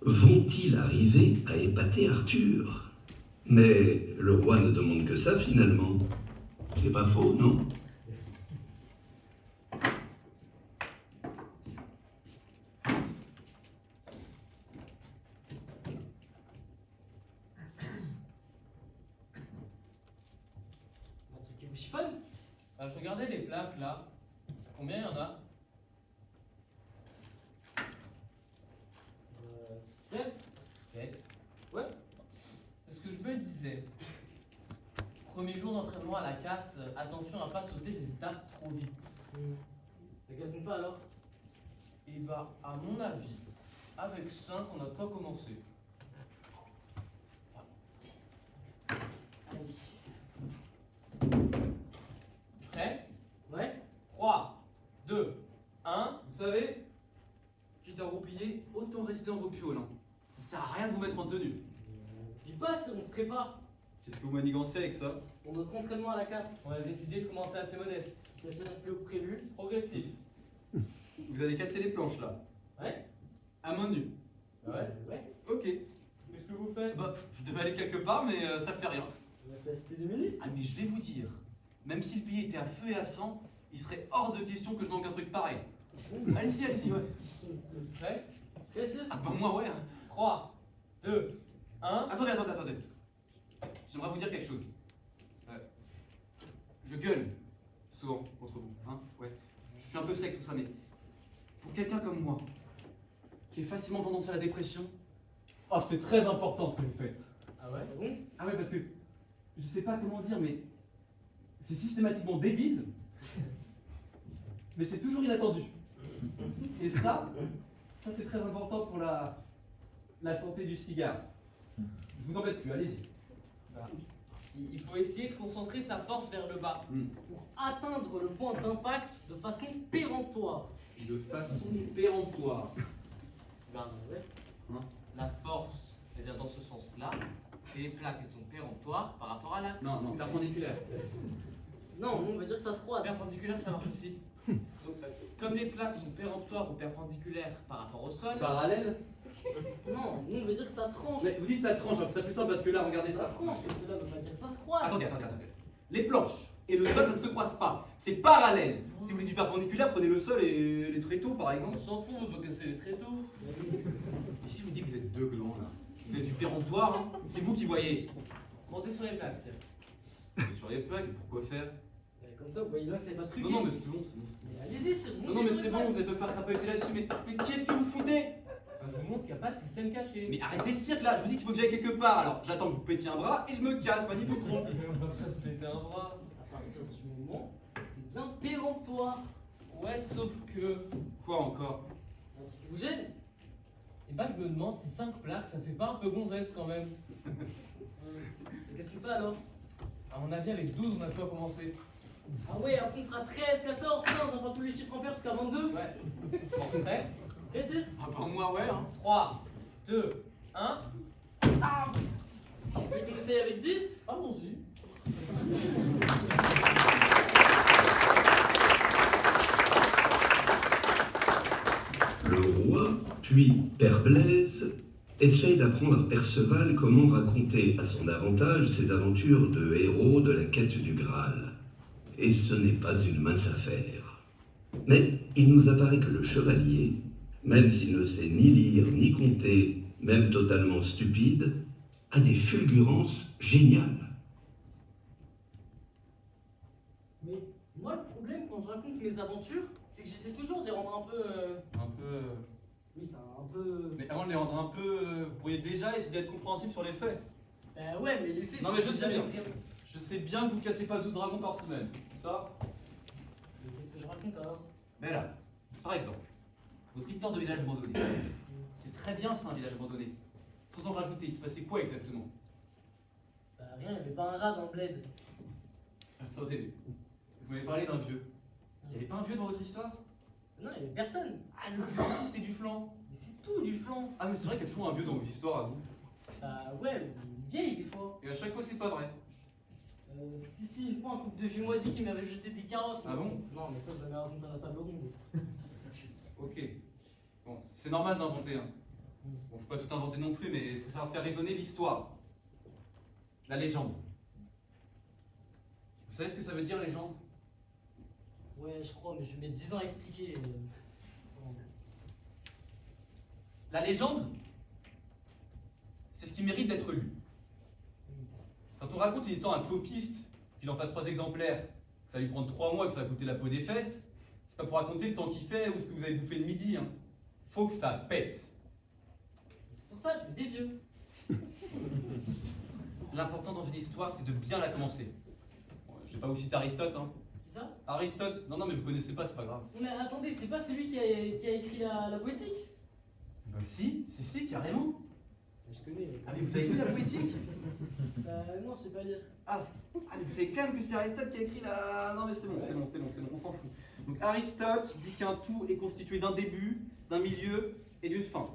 Vont-ils arriver à épater Arthur? Mais le roi ne demande que ça finalement. C'est pas faux, non? Un truc qui vous chiffonne? Je regardais les plaques là. Combien il y en a? 7? 7. Ouais. Parce que je me disais, premier jour d'entraînement à la casse, attention à pas sauter des étapes trop vite. Ça casse une fois alors? Et bah, à mon avis, avec 5, on a pas commencé. Allez. Prêt? Ouais? 3, 2, 1. Vous savez, quitte à roupiller, autant rester dans vos pioles. Hein. Ça sert à rien de vous mettre en tenue. Dis pas, si on se prépare. Qu'est-ce que vous manigancez avec ça? Pour notre entraînement à la casse. On a décidé de commencer assez modeste. Tu vas faire plus haut que prévu. Progressif. Vous allez casser les planches là. Ouais? À main nue. Ouais. Ouais. Ok. Qu'est-ce que vous faites? Bah, je devais aller quelque part, mais ça fait rien. On va se rester 2 minutes. Ah, mais je vais vous dire, même si le pays était à feu et à sang, il serait hors de question que je manque un truc pareil. Allez-y, allez-y, ouais. Prêt? Bien sûr. Ah, bah, moi, ouais. Hein. 3, 2, 1. Attendez. J'aimerais vous dire quelque chose. Je gueule souvent contre vous, hein, ouais. Je suis un peu sec, tout ça, mais pour quelqu'un comme moi, qui est facilement tendance à la dépression, oh, c'est très important ce que vous faites. Ah ouais? Bon. Ah ouais, parce que je sais pas comment dire, mais c'est systématiquement débile, mais c'est toujours inattendu. Et ça c'est très important pour la santé du cigare. Je vous embête plus, allez-y. Bah, il faut essayer de concentrer sa force vers le bas. Pour atteindre le point d'impact de façon péremptoire. De façon péremptoire. Ben ouais. La force, elle vient dans ce sens-là. Et les plaques, elles sont péremptoires par rapport à l'axe. Non, perpendiculaire. Non, nous on veut dire que ça se croise. Perpendiculaire, ça marche aussi. Donc, comme les plaques sont péremptoires ou perpendiculaires par rapport au sol, Parallèle. Non, nous on veut dire que ça tranche. Mais vous dites ça tranche, alors c'est plus simple parce que là, regardez Ça ça. tranche, mais cela veut pas dire que ça se croise. Attendez. Les planches et le sol, ça ne se croise pas. C'est parallèle. Si vous voulez du perpendiculaire, prenez le sol et les tréteaux par on exemple. s'en fout, on peut casser les tréteaux. Et si je vous dis que vous êtes deux glands là, vous êtes du péremptoire, hein, c'est vous qui voyez. Montez sur les plaques, c'est. Et sur les plaques, pourquoi faire? Comme ça, vous voyez bien que c'est pas truqué. Non, mais c'est bon. Mais allez-y, c'est bon. Non, mais c'est bon, vous allez me faire taper là-dessus, mais qu'est-ce que vous foutez? Enfin, je vous compte qu'il n'y a pas de système caché. Mais arrêtez ce cirque là, je vous dis qu'il faut que j'aille quelque part, alors j'attends que vous pétiez un bras et je me casse, pas ni plus trop. On va pas se péter un bras. À partir du moment où c'est bien péremptoire. Ouais, sauf que... Quoi encore? Un truc qui vous gêne? Et bah, je me demande si 5 plaques, ça fait pas un peu gonzesse quand même. Et qu'est-ce qu'il fait alors? À mon avis, avec 12, on a de quoi commencer. Ah ouais, après on fera 13, 14, 15, enfin tous les chiffres en paire jusqu'à 22. Ouais. Bon, prêt? Prêt, sûr? Ah bah moi ouais, hein. 3, 2, 1. Ah! Vous voulez qu'on essaye avec 10? Allons-y. Le roi, puis Père Blaise, essaye d'apprendre à Perceval comment raconter à son avantage ses aventures de héros de la quête du Graal. Et ce n'est pas une mince affaire. Mais il nous apparaît que le chevalier, même s'il ne sait ni lire ni compter, même totalement stupide, a des fulgurances géniales. Mais moi, le problème quand je raconte mes aventures, c'est que j'essaie toujours de les rendre un peu. Un peu... Oui, enfin, un peu. Mais avant de les rendre un peu... Vous pourriez déjà essayer d'être compréhensible sur les faits. Bah ouais, mais les faits. Non, c'est mais je que sais jamais bien. vraiment- Je sais bien que vous cassez pas 12 dragons par semaine. Ça... Mais qu'est-ce que je raconte alors? Mais là, par exemple, votre histoire de village abandonné. C'est très bien ça, un village abandonné. Sans en rajouter, il se passait quoi exactement? Bah rien, il n'y avait pas un rat dans le bled. Attendez, vous m'avez parlé d'un vieux. Il n'y avait pas un vieux dans votre histoire? Non, il n'y avait personne. Ah, le vieux aussi, c'était du flanc. Mais c'est tout du flanc. Ah, mais c'est vrai qu'il y a toujours un vieux dans vos histoires à vous. Bah ouais, une vieille des fois. Et à chaque fois, c'est pas vrai. Si, une fois un couple de vieux moisis qui m'avait jeté des carottes. Ah bon? Non, mais ça, j'avais raconté à la table ronde. Ok. Bon, c'est normal d'inventer, hein. Bon, faut pas tout inventer non plus, mais il faut savoir faire résonner l'histoire. La légende. Vous savez ce que ça veut dire, légende? Ouais, je crois, mais je vais mettre 10 ans à expliquer. La légende, c'est ce qui mérite d'être lu. Quand on raconte une histoire à un copiste, qu'il en fasse 3 exemplaires, que ça lui prend 3 mois, que ça va coûter la peau des fesses, c'est pas pour raconter le temps qu'il fait ou ce que vous avez bouffé le midi, hein. Faut que ça pète. C'est pour ça que je mets des vieux. L'important dans une histoire, c'est de bien la commencer. Bon, je vais pas vous citer Aristote, hein. C'est ça? Aristote, non, mais vous connaissez pas, c'est pas grave. Mais attendez, c'est pas celui qui a écrit la poétique? Bah si, carrément. Je connais. Ah, mais vous avez lu la poétique? Non, je sais pas lire. Ah, mais vous savez quand même que c'est Aristote qui a écrit la... Non mais c'est bon, on s'en fout. Donc Aristote dit qu'un tout est constitué d'un début, d'un milieu et d'une fin.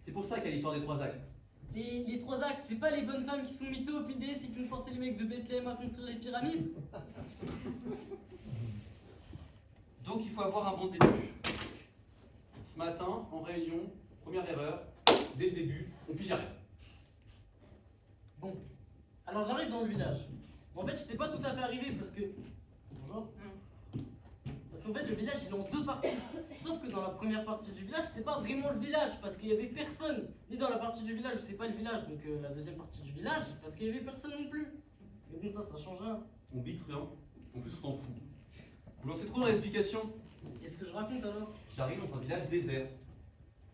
C'est pour ça qu'il y a l'histoire des 3 actes. Les 3 actes, c'est pas les bonnes femmes qui sont mythos, puis des c'est qui ont forcé les mecs de Bethléem à construire les pyramides. Donc il faut avoir un bon début. Ce matin, en réunion, première erreur, dès le début, on pige rien. Bon, alors j'arrive dans le village. Bon, en fait, j'étais pas tout à fait arrivé parce que. Bonjour. Parce qu'en fait, le village il est en 2 parties. Sauf que dans la première partie du village, c'est pas vraiment le village parce qu'il y avait personne. Ni dans la partie du village où c'est pas le village, donc la deuxième partie du village, parce qu'il y avait personne non plus. Mais bon, ça change rien. On bite rien, en plus on s'en fout. Vous lancez trop dans l'explication. Qu'est-ce que je raconte alors? J'arrive dans un village désert.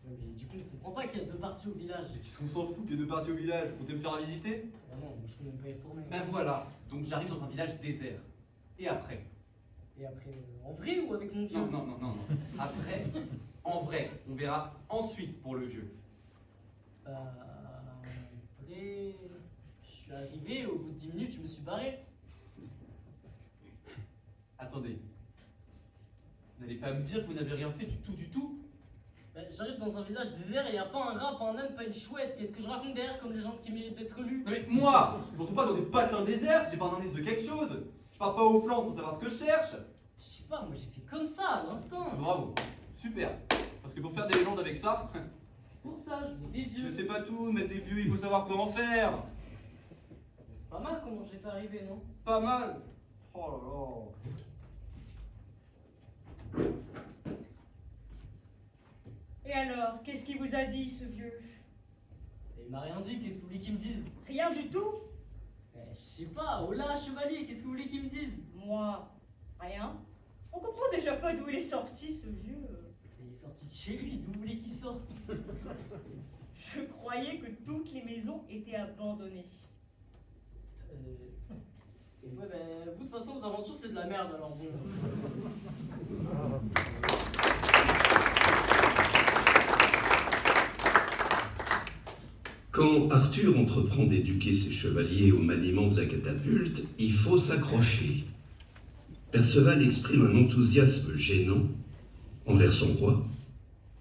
Ouais, mais du coup, on comprend pas qu'il y a 2 parties au village. Mais qu'est-ce qu'on s'en fout qu'il y ait 2 parties au village? Vous comptez me faire visiter? Ah non, moi, je peux même pas y retourner. Ben voilà, donc j'arrive dans un village désert. Et après? Et après, en vrai ou avec mon vieux? Non. Après, en vrai, on verra ensuite pour le vieux. Après, je suis arrivé, au bout de 10 minutes, je me suis barré. Attendez. Vous n'allez pas me dire que vous n'avez rien fait du tout? J'arrive dans un village désert et il n'y a pas un rat, pas un âne, pas une chouette. Qu'est-ce que je raconte derrière comme légende qui méritent d'être lue? Non mais moi, je ne retrouve pas dans des patins déserts, j'ai pas un indice de quelque chose. Je pars pas au flanc sans savoir ce que je cherche. Je sais pas, moi j'ai fait comme ça à l'instant. Bravo, super. Parce que pour faire des légendes avec ça, C'est pour ça, je mets des vieux. je sais pas tout, mettre des vieux, il faut savoir comment faire. C'est pas mal comment j'ai fait arriver, non? Pas mal. Oh là là. Et alors, qu'est-ce qu'il vous a dit, ce vieux? Et il m'a rien dit, qu'est-ce que vous voulez qu'il me dise? Rien du tout? Je sais pas, oh là, chevalier, qu'est-ce que vous voulez qu'il me dise? Moi, rien. On comprend déjà pas d'où il est sorti, ce vieux. Il est sorti sorti de chez lui, d'où vous voulez qu'il sorte? Je croyais que toutes les maisons étaient abandonnées. Ouais, ben, vous, de toute façon, vos aventures, c'est de la merde, alors bon. Quand Arthur entreprend d'éduquer ses chevaliers au maniement de la catapulte, il faut s'accrocher. Perceval exprime un enthousiasme gênant envers son roi.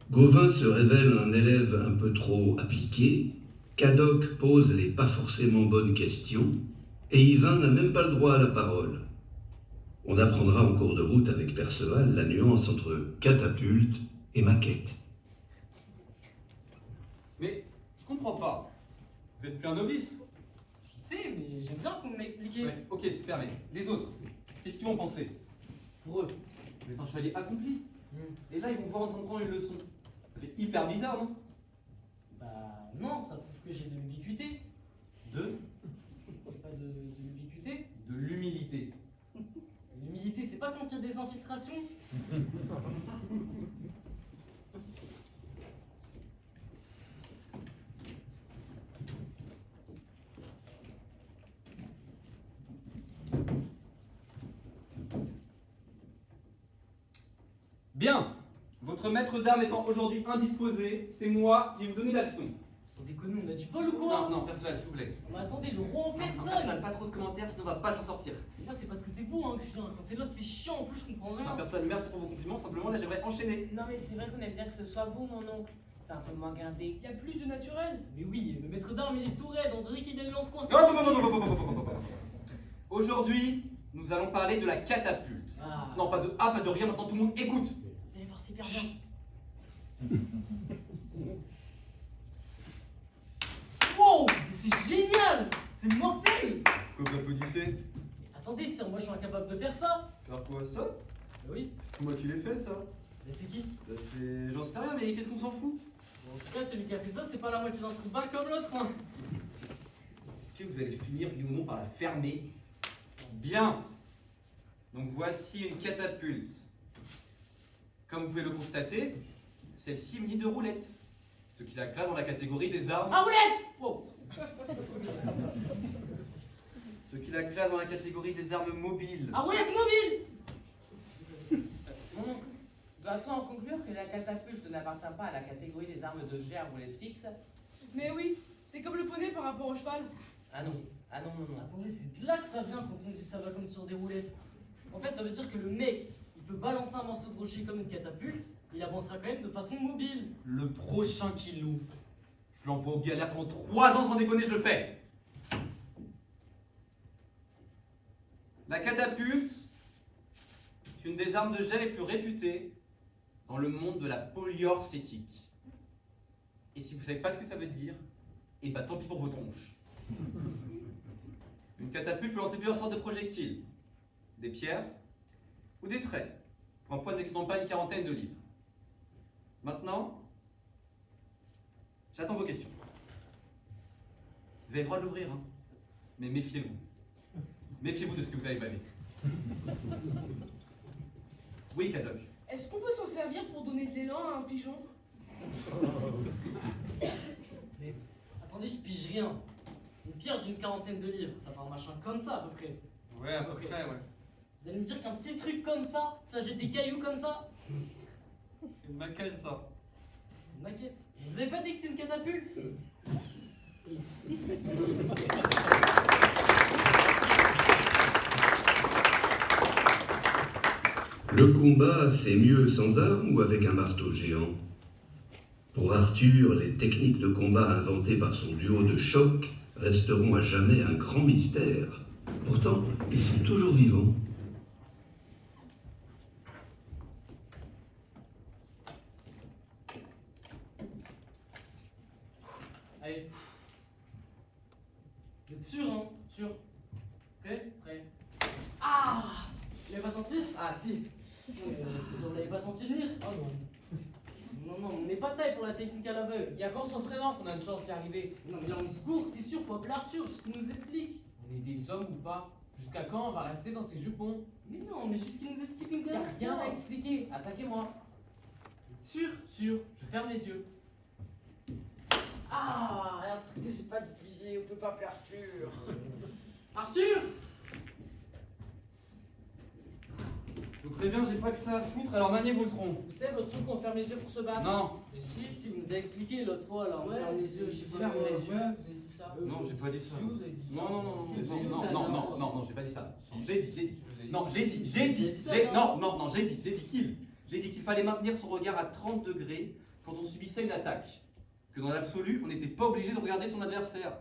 Gauvin se révèle un élève un peu trop appliqué. Cadoc pose les pas forcément bonnes questions. Et Yvain n'a même pas le droit à la parole. On apprendra en cours de route avec Perceval la nuance entre catapulte et maquette. Mais je comprends pas. Vous êtes plus un novice. Je sais, mais j'aime bien que vous m'expliquiez. Ouais, ok, super, mais les autres, qu'est-ce qu'ils vont penser? Pour eux, vous êtes un chevalier accompli. Et là, ils vont vous voir en train de prendre une leçon. Ça fait hyper bizarre, non? Bah non, ça prouve que j'ai de l'ubiquité. De C'est pas de l'ubiquité. De l'humilité. L'humilité, c'est pas quand il y a des infiltrations. Bien. Votre maître d'armes étant aujourd'hui indisposé, c'est moi qui vais vous donner la leçon. Sans déconner, on a du bol ou quoi? Non, Perceval, s'il vous plaît. Mais attendez, le roi en personne. Perceval, pas trop de commentaires, sinon on va pas s'en sortir. Là, c'est parce que c'est vous, hein, que je viens. Quand c'est l'autre, c'est chiant, en plus, je comprends rien. Non, Perceval, merci pour vos compliments, simplement là j'aimerais enchaîner. Non mais c'est vrai qu'on aime bien que ce soit vous, mon oncle. C'est un peu moins guindé. Il y a plus de naturel. Mais oui, le maître d'armes, il est tout raide, on dirait qu'il a une lance coincée. Aujourd'hui, nous allons parler de la catapulte. Ah. Non, pas de A, pas de rien, maintenant tout le monde écoute. Vous allez voir, c'est hyper bien. Wow, mais c'est génial. C'est mortel. Que vous applaudissez? Mais attendez, si moi je suis incapable de faire ça. Faire quoi, ça? Bah oui, Moi qui l'ai fait, ça. mais c'est qui? C'est... J'en sais rien, mais qu'est-ce qu'on s'en fout? Bon, en tout cas, celui qui a fait ça, c'est pas la moitié d'un trou de balle comme l'autre. Hein. Est-ce que vous allez finir, oui ou non, par la fermer? Bien. Donc voici une catapulte. Comme vous pouvez le constater, celle-ci est munie de roulettes. Ce qui la classe dans la catégorie des armes. Ah, roulette. Wow. Ce qui la classe dans la catégorie des armes mobiles. Ah, roulette mobile. Mon oncle, doit-on en conclure que la catapulte n'appartient pas à la catégorie des armes de jet à roulette fixe? Mais oui, c'est comme le poney par rapport au cheval. Ah non, non. Attendez, c'est de là que ça vient quand on dit ça va comme sur des roulettes. En fait, ça veut dire que le mec, il peut balancer un morceau de rocher comme une catapulte, il avancera quand même de façon mobile. Le prochain qui l'ouvre, je l'envoie au galère pendant 3 ans sans déconner, je le fais. La catapulte est une des armes de jet les plus réputées dans le monde de la polyorcétique. Et si vous savez pas ce que ça veut dire, eh bah tant pis pour vos tronches. Une catapulte peut lancer plusieurs sortes de projectiles. Des pierres ou des traits, pour un poids n'excédant pas une quarantaine de livres. Maintenant, j'attends vos questions. Vous avez le droit de l'ouvrir, hein, mais méfiez-vous. Méfiez-vous de ce que vous allez baver. Oui, Cadoc. Est-ce qu'on peut s'en servir pour donner de l'élan à un pigeon? Mais attendez, je pige rien. Une pierre d'une quarantaine de livres, ça fait un machin comme ça à peu près. Ouais, à peu Ok. près, ouais. Vous allez me dire qu'un petit truc comme ça jette des cailloux comme ça? C'est une maquette, ça. Une maquette. Vous avez pas dit que c'était une catapulte? Le combat, c'est mieux sans armes ou avec un marteau géant? Pour Arthur, les techniques de combat inventées par son duo de choc resteront à jamais un grand mystère. Pourtant, ils sont toujours vivants. Allez. Vous êtes sûr, hein? Sûr. Prêt? Prêt. Ah! Vous l'avez pas senti? Ah si. Vous l'avez pas senti venir? Ah non. Non, on n'est pas taille pour la technique à l'aveugle. Il y a qu'en s'entraînant qu'on a une chance d'y arriver. Non mais là on se court, c'est sûr, faut appeler Arthur, juste qu'il nous explique. On est des hommes ou pas? Jusqu'à quand on va rester dans ces jupons? Mais non, mais juste qu'il nous explique une Il y a dernière rien fois. à expliquer. Attaquez-moi. Sûr, je ferme les yeux. Ah, un truc que j'ai pas pigé, on peut pas appeler Arthur. Arthur! Je vous préviens, j'ai pas que ça à foutre, alors maniez-vous le tronc. Vous savez votre truc, on ferme les yeux pour se battre? Non, Mais si, vous nous avez expliqué l'autre fois là, on Ouais, ferme les yeux, je sais pas. ferme les yeux. Vous avez dit ça. non, j'ai pas dit ça. Si, vous avez dit ça. Non, Si, non, j'ai dit non, ça, non, non. non, j'ai pas dit ça. Si. J'ai dit. Vous avez Non, dit j'ai dit, ça, non, j'ai dit qu'il fallait maintenir son regard à 30 degrés quand on subissait une attaque. Que dans l'absolu, on n'était pas obligé de regarder son adversaire.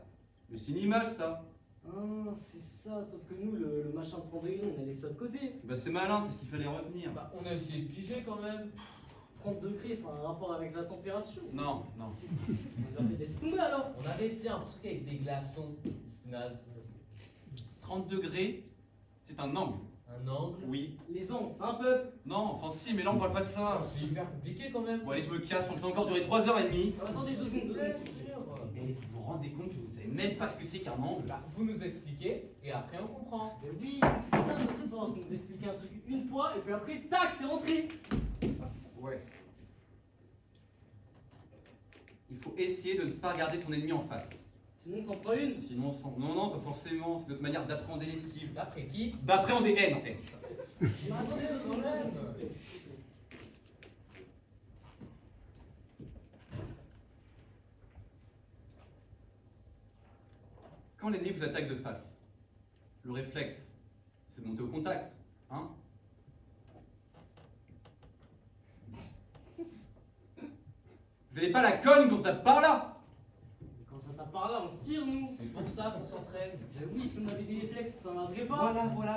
Mais c'est une image, ça. Ah, c'est ça, sauf que nous, le machin de 30 degrés, on a laissé ça de côté. Bah c'est malin, c'est ce qu'il fallait retenir. Bah, on a essayé de piger quand même. 30 degrés, c'est un rapport avec la température. Non. On a fait des tomber alors. On avait essayé un truc avec des glaçons. C'est naze. 30 degrés, c'est un angle. Un angle. Oui. Les angles, c'est un peuple. Non, enfin si, mais là on parle pas de ça. C'est hyper compliqué quand même. Bon allez, je me casse, on va encore durer 3h30. Ah, attendez 2 secondes, 2 secondes. Mais vous vous rendez compte que vous savez même pas ce que c'est qu'un angle? Bah, vous nous expliquez et après on comprend. Mais oui, c'est ça notre force, nous expliquer un truc une fois et puis après, tac, c'est rentré. Ouais. Il faut essayer de ne pas regarder son ennemi en face. Sinon, on s'en prend une. Sinon, non, pas forcément. C'est notre manière d'appréhender l'esquive. D'après qui? D'appréhender haine. Mais attendez 2 secondes, 2 secondes. Quand l'ennemi vous attaque de face, le réflexe, c'est de monter au contact. Hein? Vous n'avez pas la conne qu'on se tape par là! Mais quand ça tape par là, on se tire, nous. C'est pour ça qu'on s'entraîne. Mais oui, si on avait des réflexes, ça marcherait pas.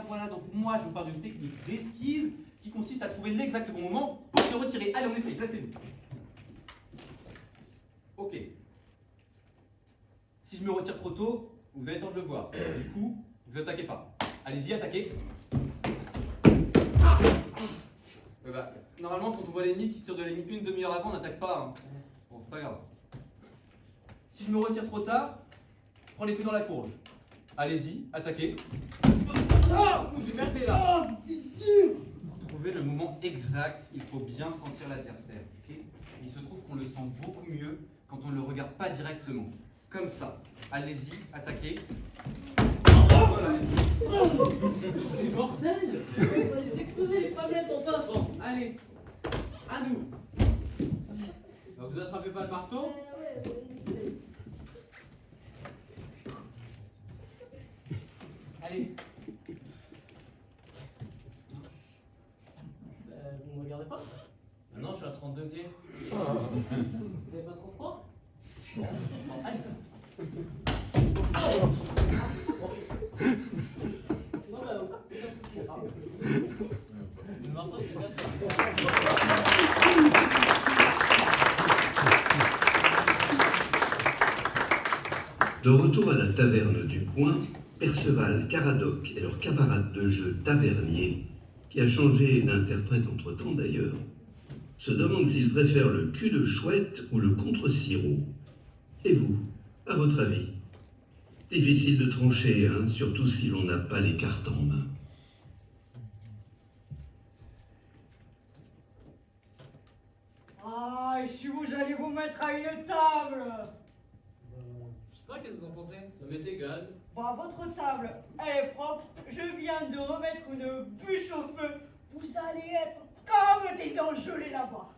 Voilà. Donc moi, je vous parle d'une technique d'esquive qui consiste à trouver l'exact bon moment pour se retirer. Allez, on essaye, placez-vous. Ok. Si je me retire trop tôt, vous avez le temps de le voir. Du coup, vous attaquez pas. Allez-y, attaquez. Normalement, quand on voit l'ennemi qui se tire de l'ennemi une demi-heure avant, on n'attaque pas. Hein. Bon, c'est pas grave. Si je me retire trop tard, je prends l'épée dans la courge. Allez-y, attaquez. J'ai merdé là. Pour trouver le moment exact, il faut bien sentir l'adversaire. Ok? Il se trouve qu'on le sent beaucoup mieux quand on ne le regarde pas directement. Comme ça. Allez-y, attaquez. Voilà. C'est mortel. On va les exploser, les femmellettes en face. Bon, allez. À nous. Bah, vous attrapez pas le marteau? Allez. Vous me regardez pas? Non, je suis à 30 degrés. Vous avez pas trop froid? Bon, allez. Non, bah, aucun souci. Le marteau, c'est bien ça. De retour à la taverne du coin, Perceval, Caradoc et leurs camarades de jeu tavernier, qui a changé d'interprète entre-temps d'ailleurs, se demandent s'ils préfèrent le cul de chouette ou le contre-sirop. Et vous, à votre avis? Difficile de trancher, hein, surtout si l'on n'a pas les cartes en main. Ah, et si vous allez vous mettre à une table? Je sais pas, qu'est-ce que vous en pensez? Ça m'est égal. Bah, votre table, elle est propre. Je viens de remettre une bûche au feu. Vous allez être comme des engelés là-bas.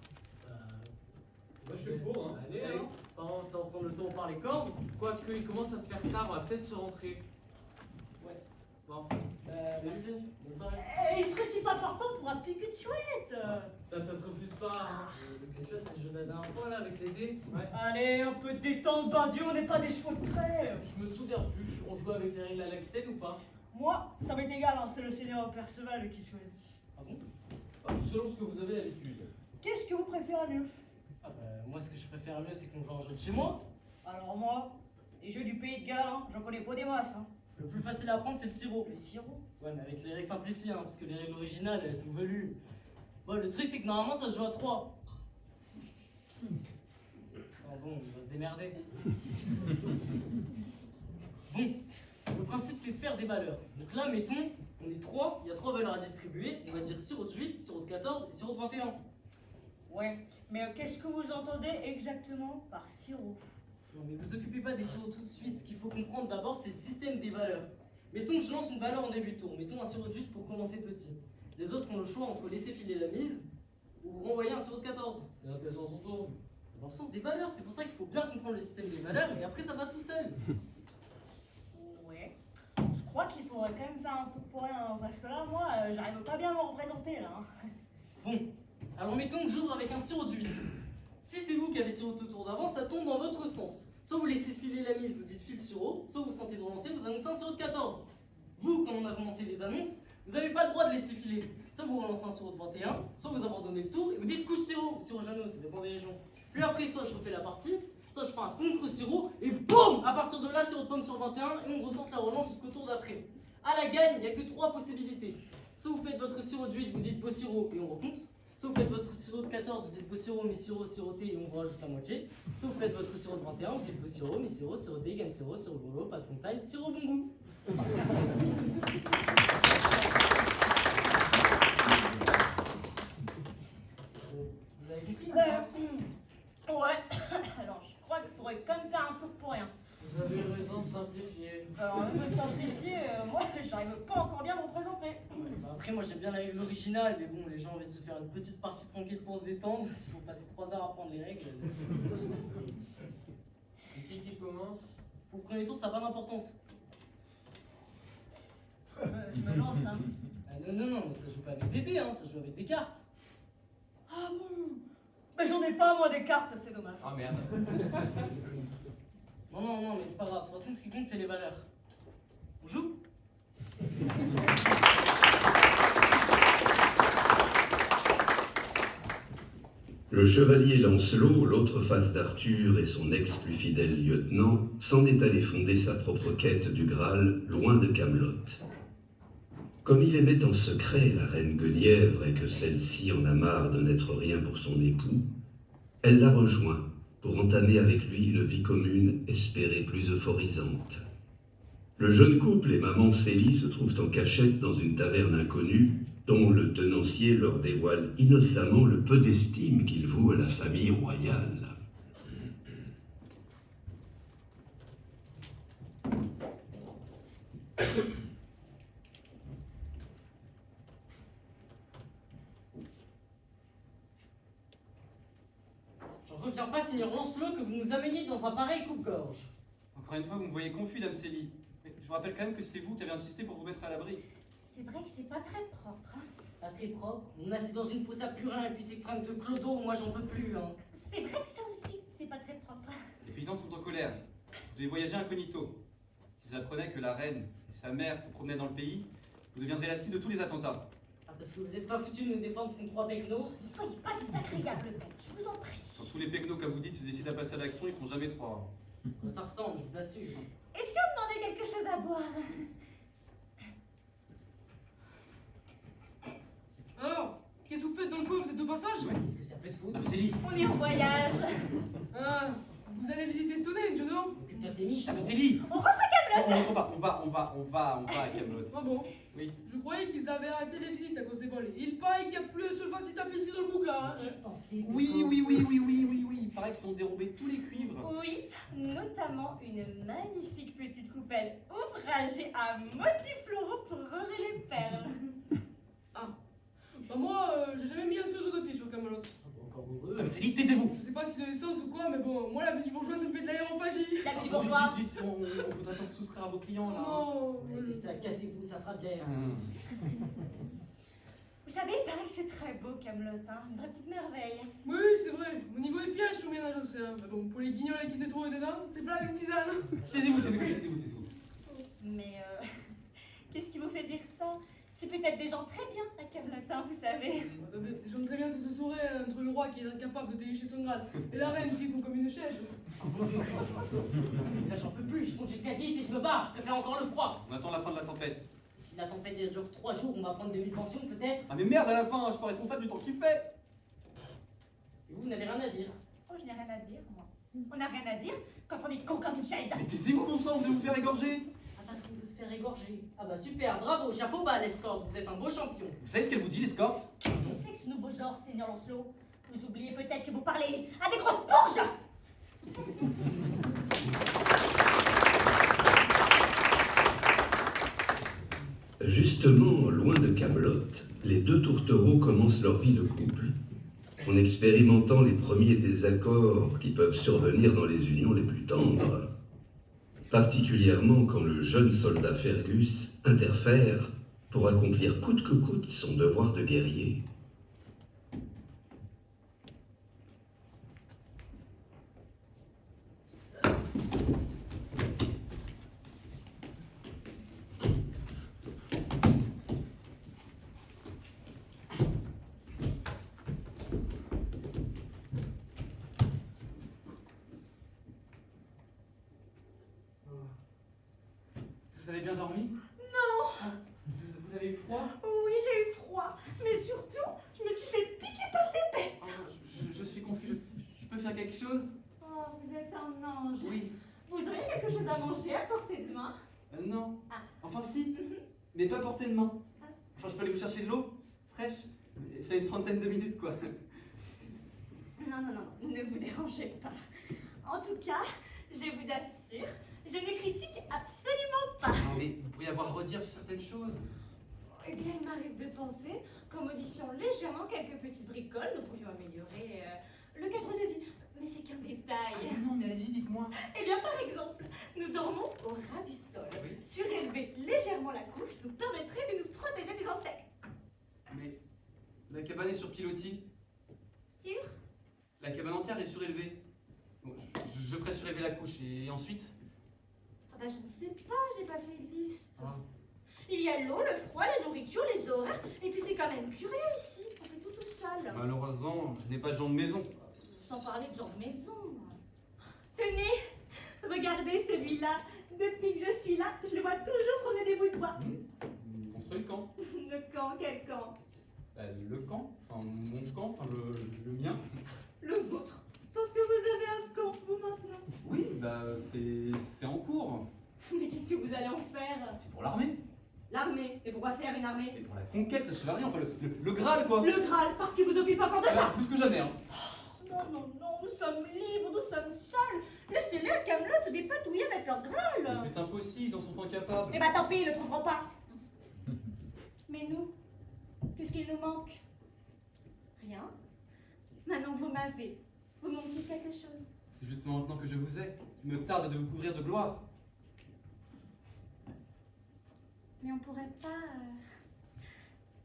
Moi, je suis pour, hein. Allez, hein. Ça va prendre le temps par les cordes. Quoique, il commence à se faire tard, on va peut-être se rentrer. Ouais. Bon. Merci. Bonne soirée. Et serait-il pas partant pour un petit cul de chouette? Ça se refuse pas. Hein. Le quelque chose, c'est le jeu de la dernière fois, là, avec les dés. Ouais. Allez, un peu de détente, ben Dieu, on n'est pas des chevaux de trait. Je me souviens plus, on jouait avec les règles à l'Aquitaine ou pas? Moi, ça m'est égal, hein, c'est le seigneur Perceval qui choisit. Ah bon? Selon ce que vous avez l'habitude. Qu'est-ce que vous préférez mieux? Ah bah, moi, ce que je préfère mieux, c'est qu'on joue un jeu de chez moi. Alors moi, les jeux du pays de Galles, hein, j'en connais pas des masses. Hein. Le plus facile à apprendre, c'est le sirop. Le sirop? Ouais, mais avec les règles simplifiées, hein, parce que les règles originales, elles sont velues. Bon, le truc, c'est que normalement, ça se joue à 3. Ah bon, on va se démerder. Bon, le principe, c'est de faire des valeurs. Donc là, mettons, on est 3, il y a 3 valeurs à distribuer. On va dire sirop de 8, sirop de 14 et sirop de 21. Ouais, mais qu'est-ce que vous entendez exactement par sirop? Non mais vous occupez pas des sirops tout de suite. Ce qu'il faut comprendre d'abord, c'est le système des valeurs. Mettons que je lance une valeur en début de tour. Mettons un sirop de 8 pour commencer petit. Les autres ont le choix entre laisser filer la mise ou renvoyer un sirop de 14. C'est intéressant son tour. Dans le sens des valeurs, c'est pour ça qu'il faut bien comprendre le système des valeurs et après ça va tout seul. Ouais. Je crois qu'il faudrait quand même faire un tour pour rien, hein, parce que là, moi, j'arrive pas bien à me représenter, là. Hein. Bon, alors mettons que j'ouvre avec un sirop de 8. Si c'est vous qui avez siroté au tour d'avant, ça tombe dans votre sens. Soit vous laissez filer la mise, vous dites file sirop, soit vous sentez de relancer, vous annoncez un sirop de 14. Vous, quand on a commencé les annonces, vous n'avez pas le droit de laisser filer. Soit vous relancez un sirop de 21, soit vous abandonnez le tour et vous dites couche sirop, ou sirop Jeannot, ça dépend des régions. Puis après, soit je refais la partie, soit je fais un contre-sirop, et boum! À partir de là, sirop de pomme sur 21, et on retente la relance jusqu'au tour d'après. À la gagne, il n'y a que 3 possibilités. Soit vous faites votre sirop de 8, vous dites beau sirop, et on recompte. Soit vous faites votre sirop de 14, vous dites beau sirop, mais sirop, siroté, et on vous rajoute la moitié. Soit vous faites votre sirop de 21, vous dites beau sirop, mais sirop, siroté, gagne sirop, sirop bon passe montagne, sirop bon goût. Vous avez compris hein? Ouais. Alors, je crois qu'il faudrait quand même faire un tour pour rien. Vous avez raison de simplifier. Alors, même simplifier, moi, j'arrive pas encore bien à me représenter. Bah après, moi j'aime bien l'original, mais bon, les gens ont envie de se faire une petite partie tranquille pour se détendre. S'il faut passer 3 heures à apprendre les règles. Et qui commence? Pour le premier tour, ça n'a pas d'importance. Je me lance, hein. Ah, non, mais ça joue pas avec des dés, hein, ça joue avec des cartes. Ah bon? Mais j'en ai pas, moi, des cartes, c'est dommage. Ah merde. Non, mais c'est pas grave. De toute façon, ce qui compte, c'est les valeurs. On joue? Le chevalier Lancelot, l'autre face d'Arthur et son ex plus fidèle lieutenant, s'en est allé fonder sa propre quête du Graal, loin de Camelot. Comme il aimait en secret la reine Guenièvre et que celle-ci en a marre de n'être rien pour son époux, elle l'a rejoint pour entamer avec lui une vie commune espérée plus euphorisante. Le jeune couple et maman Célie se trouvent en cachette dans une taverne inconnue dont le tenancier leur dévoile innocemment le peu d'estime qu'il voue à la famille royale. J'en reviens pas, Seigneur Lancelot, que vous nous ameniez dans un pareil coupe-gorge. Encore une fois, vous me voyez confus, Dame Célie. Mais je vous rappelle quand même que c'est vous qui avez insisté pour vous mettre à l'abri. C'est vrai que c'est pas très propre. Hein. Pas très propre. On est assis dans une fosse à purin et puis ces fringues de clodo, moi j'en peux plus, hein. C'est vrai que ça aussi, c'est pas très propre. Les paysans sont en colère. Vous devez voyager incognito. S'ils apprenaient que la reine et sa mère se promenaient dans le pays, vous deviendrez la cible de tous les attentats. Ah, parce que vous êtes pas foutus de nous défendre contre 3 pecnos. Ne soyez pas désagréable, Ben, je vous en prie. Quand tous les pecnos, comme vous dites, se décident à passer à l'action, ils sont jamais 3. Ça ressemble, je vous assure. Et si on demandait quelque chose à boire? Alors, qu'est-ce que vous faites dans le coin? Vous êtes de passage? Qu'est-ce que ça peut te foutre? Dame Célie. On est en voyage. Ah, vous allez visiter Stonehenge, non? Occupe-toi de tes miches. Dame Célie. On rentre à Camelot. On va à Camelot. Ah bon? Oui. Je croyais qu'ils avaient arrêté les visites à cause des volets. Il paraît qu'il n'y a plus un seul vas-y tapisserie dans le boucle là. Hein. Qu'est-ce que t'en sais? Oui. Il paraît qu'ils ont dérobé tous les cuivres. Oui, notamment une magnifique petite coupelle ouvragée à motifs floraux pour ranger les perles. Bah moi, j'ai jamais mis un seul de pied sur Camelot. Encore heureux. Dame Célie, taisez-vous. Je sais pas si c'est naissance ou quoi, mais bon, moi la vie du bourgeois ça me fait de l'aérophagie. La vie du bourgeois. On voudrait pas vous soustraire à vos clients là. Non. Ouais, c'est ça, cassez-vous, ça fera bière. Vous savez, il paraît que c'est très beau, Camelot, hein, une vraie petite merveille. Oui, c'est vrai. Au niveau des pièges, sont bien agencés. Hein. Mais bon, pour les guignols qui se trouvent dedans, c'est pas une tisane. Taisez-vous. Mais qu'est-ce qui vous fait dire ça? C'est peut-être des gens très bien à Camelot, hein, vous savez. Des gens très bien, ça se saurait entre le roi qui est incapable de délicher son Graal et la reine qui est con comme une chaise. Là, j'en peux plus, je compte jusqu'à 10 et je me barre, je préfère encore le froid. On attend la fin de la tempête. Si la tempête elle dure 3 jours, on va prendre 2000 pensions peut-être. Ah mais merde à la fin, je suis pas responsable du temps qu'il fait. Et vous n'avez rien à dire. Oh, je n'ai rien à dire, moi. On n'a rien à dire quand on est con comme une chaise. Mais taisez-vous bon sang, vous allez vous faire égorger. Ah, parce qu'on peut se faire égorger. Ah bah super, bravo, chapeau bas l'escorte, vous êtes un beau champion. Vous savez ce qu'elle vous dit, l'escorte? Qu'est-ce que c'est que ce nouveau genre, Seigneur Lancelot? Vous oubliez peut-être que vous parlez à des grosses bourges. Justement, loin de Camelot, les deux tourtereaux commencent leur vie de couple, en expérimentant les premiers désaccords qui peuvent survenir dans les unions les plus tendres, particulièrement quand le jeune soldat Fergus interfère pour accomplir coûte que coûte son devoir de guerrier. Vous avez bien dormi? Non. Ah, vous avez eu froid? Oui, j'ai eu froid. Mais surtout, je me suis fait piquer par des bêtes. Oh, je suis confus. Je peux faire quelque chose? Oh, vous êtes un ange. Oui. Vous auriez quelque chose à manger à portée de main? Non. Ah. Enfin si, mais pas portée de main. Enfin, je peux aller vous chercher de l'eau fraîche. C'est une trentaine de minutes, quoi. Non, non, non, ne vous dérangez pas. En tout cas, je vous assure, je ne critique absolument pas. Non, mais vous pourriez avoir à redire certaines choses. Eh bien, il m'arrive de penser qu'en modifiant légèrement quelques petites bricoles, nous pourrions améliorer le cadre de vie. Mais c'est qu'un détail. Ah, non, mais allez-y, dites-moi. Eh bien, par exemple, nous dormons au ras du sol. Oui. Surélever légèrement la couche nous permettrait de nous protéger des insectes. Mais la cabane est sur pilotis. Sûr? La cabane entière est surélevée. Bon, je ferai surélever la couche et ensuite. Ah bah, je ne sais pas, je n'ai pas fait de liste. Ah. Il y a l'eau, le froid, la nourriture, les horaires, et puis c'est quand même curieux ici. On fait tout seul. Malheureusement, je n'ai pas de gens de maison. Sans parler de gens de maison. Tenez, regardez celui-là. Depuis que je suis là, je le vois toujours promener des bouts de bois. Construit le camp. Le camp, quel camp? Le camp, enfin mon camp, enfin le mien. Le vôtre. Parce que vous avez un camp, vous maintenant. Oui, bah c'est en cours. Mais qu'est-ce que vous allez en faire? C'est pour l'armée. L'armée. Et pourquoi faire une armée? Et pour la conquête, la chevalerie, enfin le Graal, quoi. Le Graal, parce qu'il vous occupe encore de ça. Plus que jamais, hein. Non, non, non, nous sommes libres, nous sommes seuls. Laissez-les à Camelot se dépatouiller avec leur Graal. C'est impossible, ils en sont incapables. Eh bah tant pis, ils ne le trouveront pas. Mais nous, qu'est-ce qu'il nous manque? Rien. Maintenant que vous m'avez, vous manque-t-il quelque chose? C'est justement maintenant que je vous ai. Il me tarde de vous couvrir de gloire. Mais on pourrait pas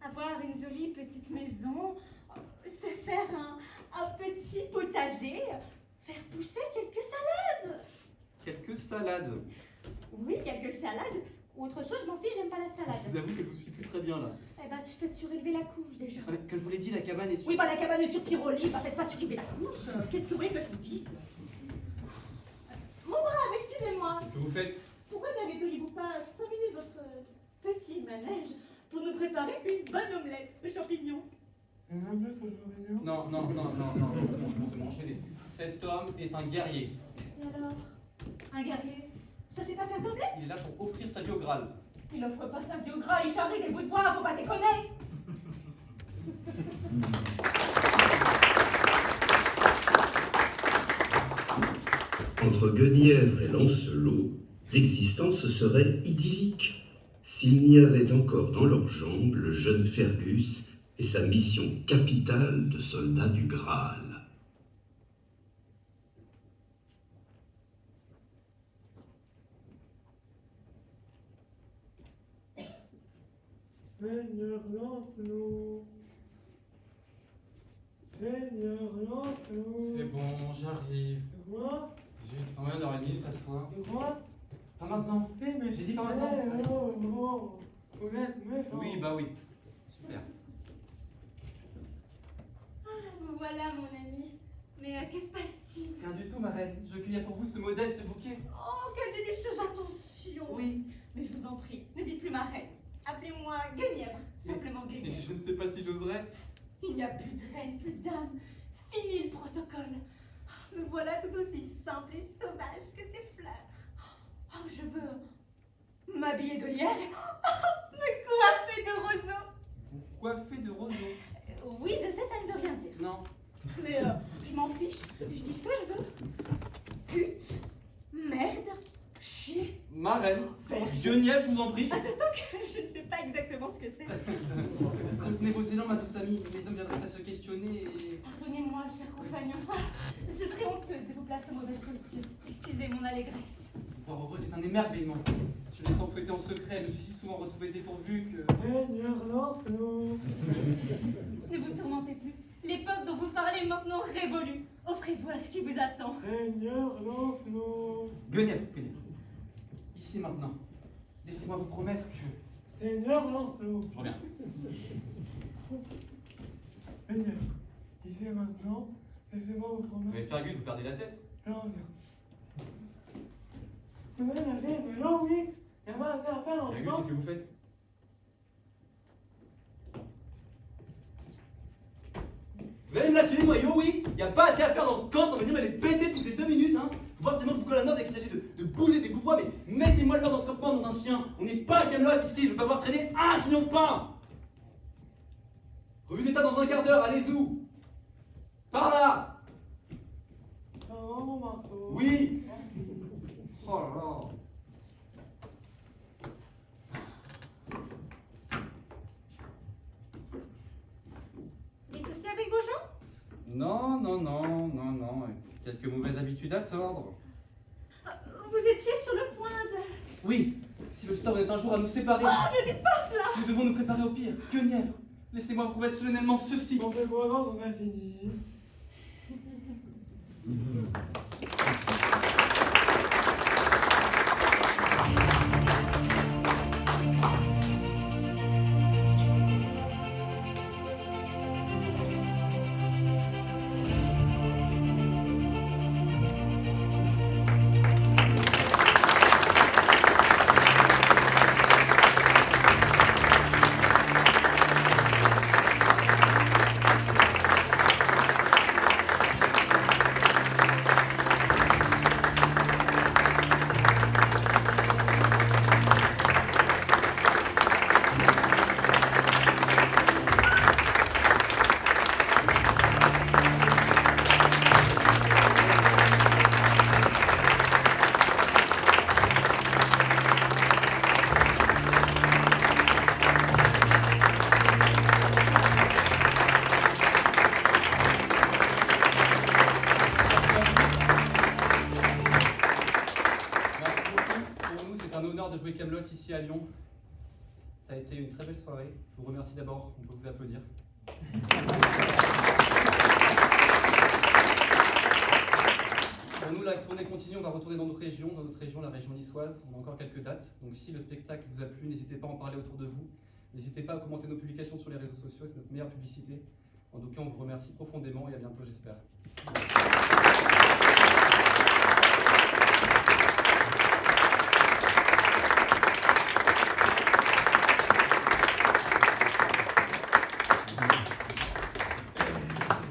avoir une jolie petite maison, se faire un petit potager, faire pousser quelques salades. Quelques salades. Oui, quelques salades. Ou autre chose, je m'en fiche, j'aime pas la salade. Je vous avoue que je vous suis plus très bien là. Eh ben, faites surélever la couche déjà. Ah, mais comme je vous l'ai dit, la cabane est sur... Oui, bah la cabane est sur Pyroli, bah faites pas surélever la couche. Qu'est-ce que vous voulez que je vous dise? Mon brave, excusez-moi. Qu'est-ce que vous faites? Pourquoi n'avez-vous pas 5 minutes votre petit manège pour nous préparer une bonne omelette aux champignons? Non, c'est bon, enchaîné. Cet homme est un guerrier. Et alors? Un guerrier? Ça sait pas faire d'omelette? Il est là pour offrir sa vie au Graal. Il offre pas sa vie au gras, il charrie des bouts de bois, faut pas déconner! Entre Guenièvre et Lancelot, l'existence serait idyllique s'il n'y avait encore dans leurs jambes le jeune Fergus et sa mission capitale de soldat du Graal. Seigneur Lancelot. Seigneur Lancelot. C'est bon, j'arrive. De quoi? Zut, pas moyen de réunir, t'asseoir. De quoi? Pas maintenant. Eh, mais J'ai dit pas maintenant. Vous êtes méchant. Oui, bah oui. Super. Me voilà, mon ami. Mais que se passe-t-il? Rien du tout, ma reine. Je cueillais pour vous ce modeste bouquet. Oh, quelle délicieuse attention! Oui. Mais je vous en prie, ne dites plus ma reine. Appelez-moi Guenièvre, simplement Et Guenièvre. je ne sais pas si j'oserais. Il n'y a plus de reine, plus d'âme. Fini le protocole. Me voilà tout aussi simple et sauvage que ces fleurs. Oh, je veux m'habiller de lierre, me coiffer de roseaux. Vous coiffez de roseaux. Oui, je sais, ça ne veut rien dire. Non. Mais mais je m'en fiche. Je dis ce que je veux. Pute, merde, chier, Marraine, verge. Guenièvre, je vous en prie. Attends, que je ne sais pas exactement ce que c'est. Contenez vos élans, ma douce amie. Les hommes viendraient à se questionner et... Pardonnez-moi, cher compagnon. Je serais honteuse de vous placer en mauvaise posture. Excusez mon allégresse. Voir heureux est un émerveillement. Je l'ai tant souhaité en secret, me suis si souvent retrouvé dépourvu que... Seigneur, lance-nous. Ne vous tourmentez plus. L'époque dont vous parlez est maintenant révolue. Offrez-vous à ce qui vous attend. Seigneur, lance-nous. Guenièvre, Guenièvre. Ici maintenant, laissez-moi vous promettre que... Seigneur, lance-nous. Je reviens. Seigneur, ici et maintenant, laissez-moi vous promettre. Mais Fergus, vous perdez la tête. Non, non. Vous allez m'aller, mais non, oui. Il y a pas assez à faire en ce Fergus, moment. qu'est-ce que vous faites? Vous allez me lâcher les noyaux, oui? Y a pas assez à faire dans ce camp, ça veut dire mais les péter toutes les 2 minutes, hein? Faut forcément que je vous colle la note et qu'il s'agit de bouger des bouts de bois, mais mettez-moi le dans ce campement, nom d'un chien. On n'est pas à Camelot ici, je veux pas voir traîner un quignon de pain. Revue d'état dans un quart d'heure, allez où? Par là. Maman, mon marteau. Oui. Merci. Oh là là. Des soucis avec vos gens? Non, non, non, non, non. Quelques mauvaises habitudes à tordre. Vous étiez sur le point de... Oui, si le sort est un jour à nous séparer, Ne dites pas cela! nous devons nous préparer au pire. Guenièvre, laissez-moi vous promettre solennellement ceci. On fait quoi quand on a fini? Merci beaucoup. Pour nous, c'est un honneur de jouer Camelot ici à Lyon. Ça a été une très belle soirée. Je vous remercie d'abord. On peut vous applaudir. Pour nous, la tournée continue. On va retourner dans notre région, la région niçoise. On a encore quelques dates. Donc, si le spectacle vous a plu, n'hésitez pas à en parler autour de vous. N'hésitez pas à commenter nos publications sur les réseaux sociaux. C'est notre meilleure publicité. En tout cas, on vous remercie profondément et à bientôt, j'espère.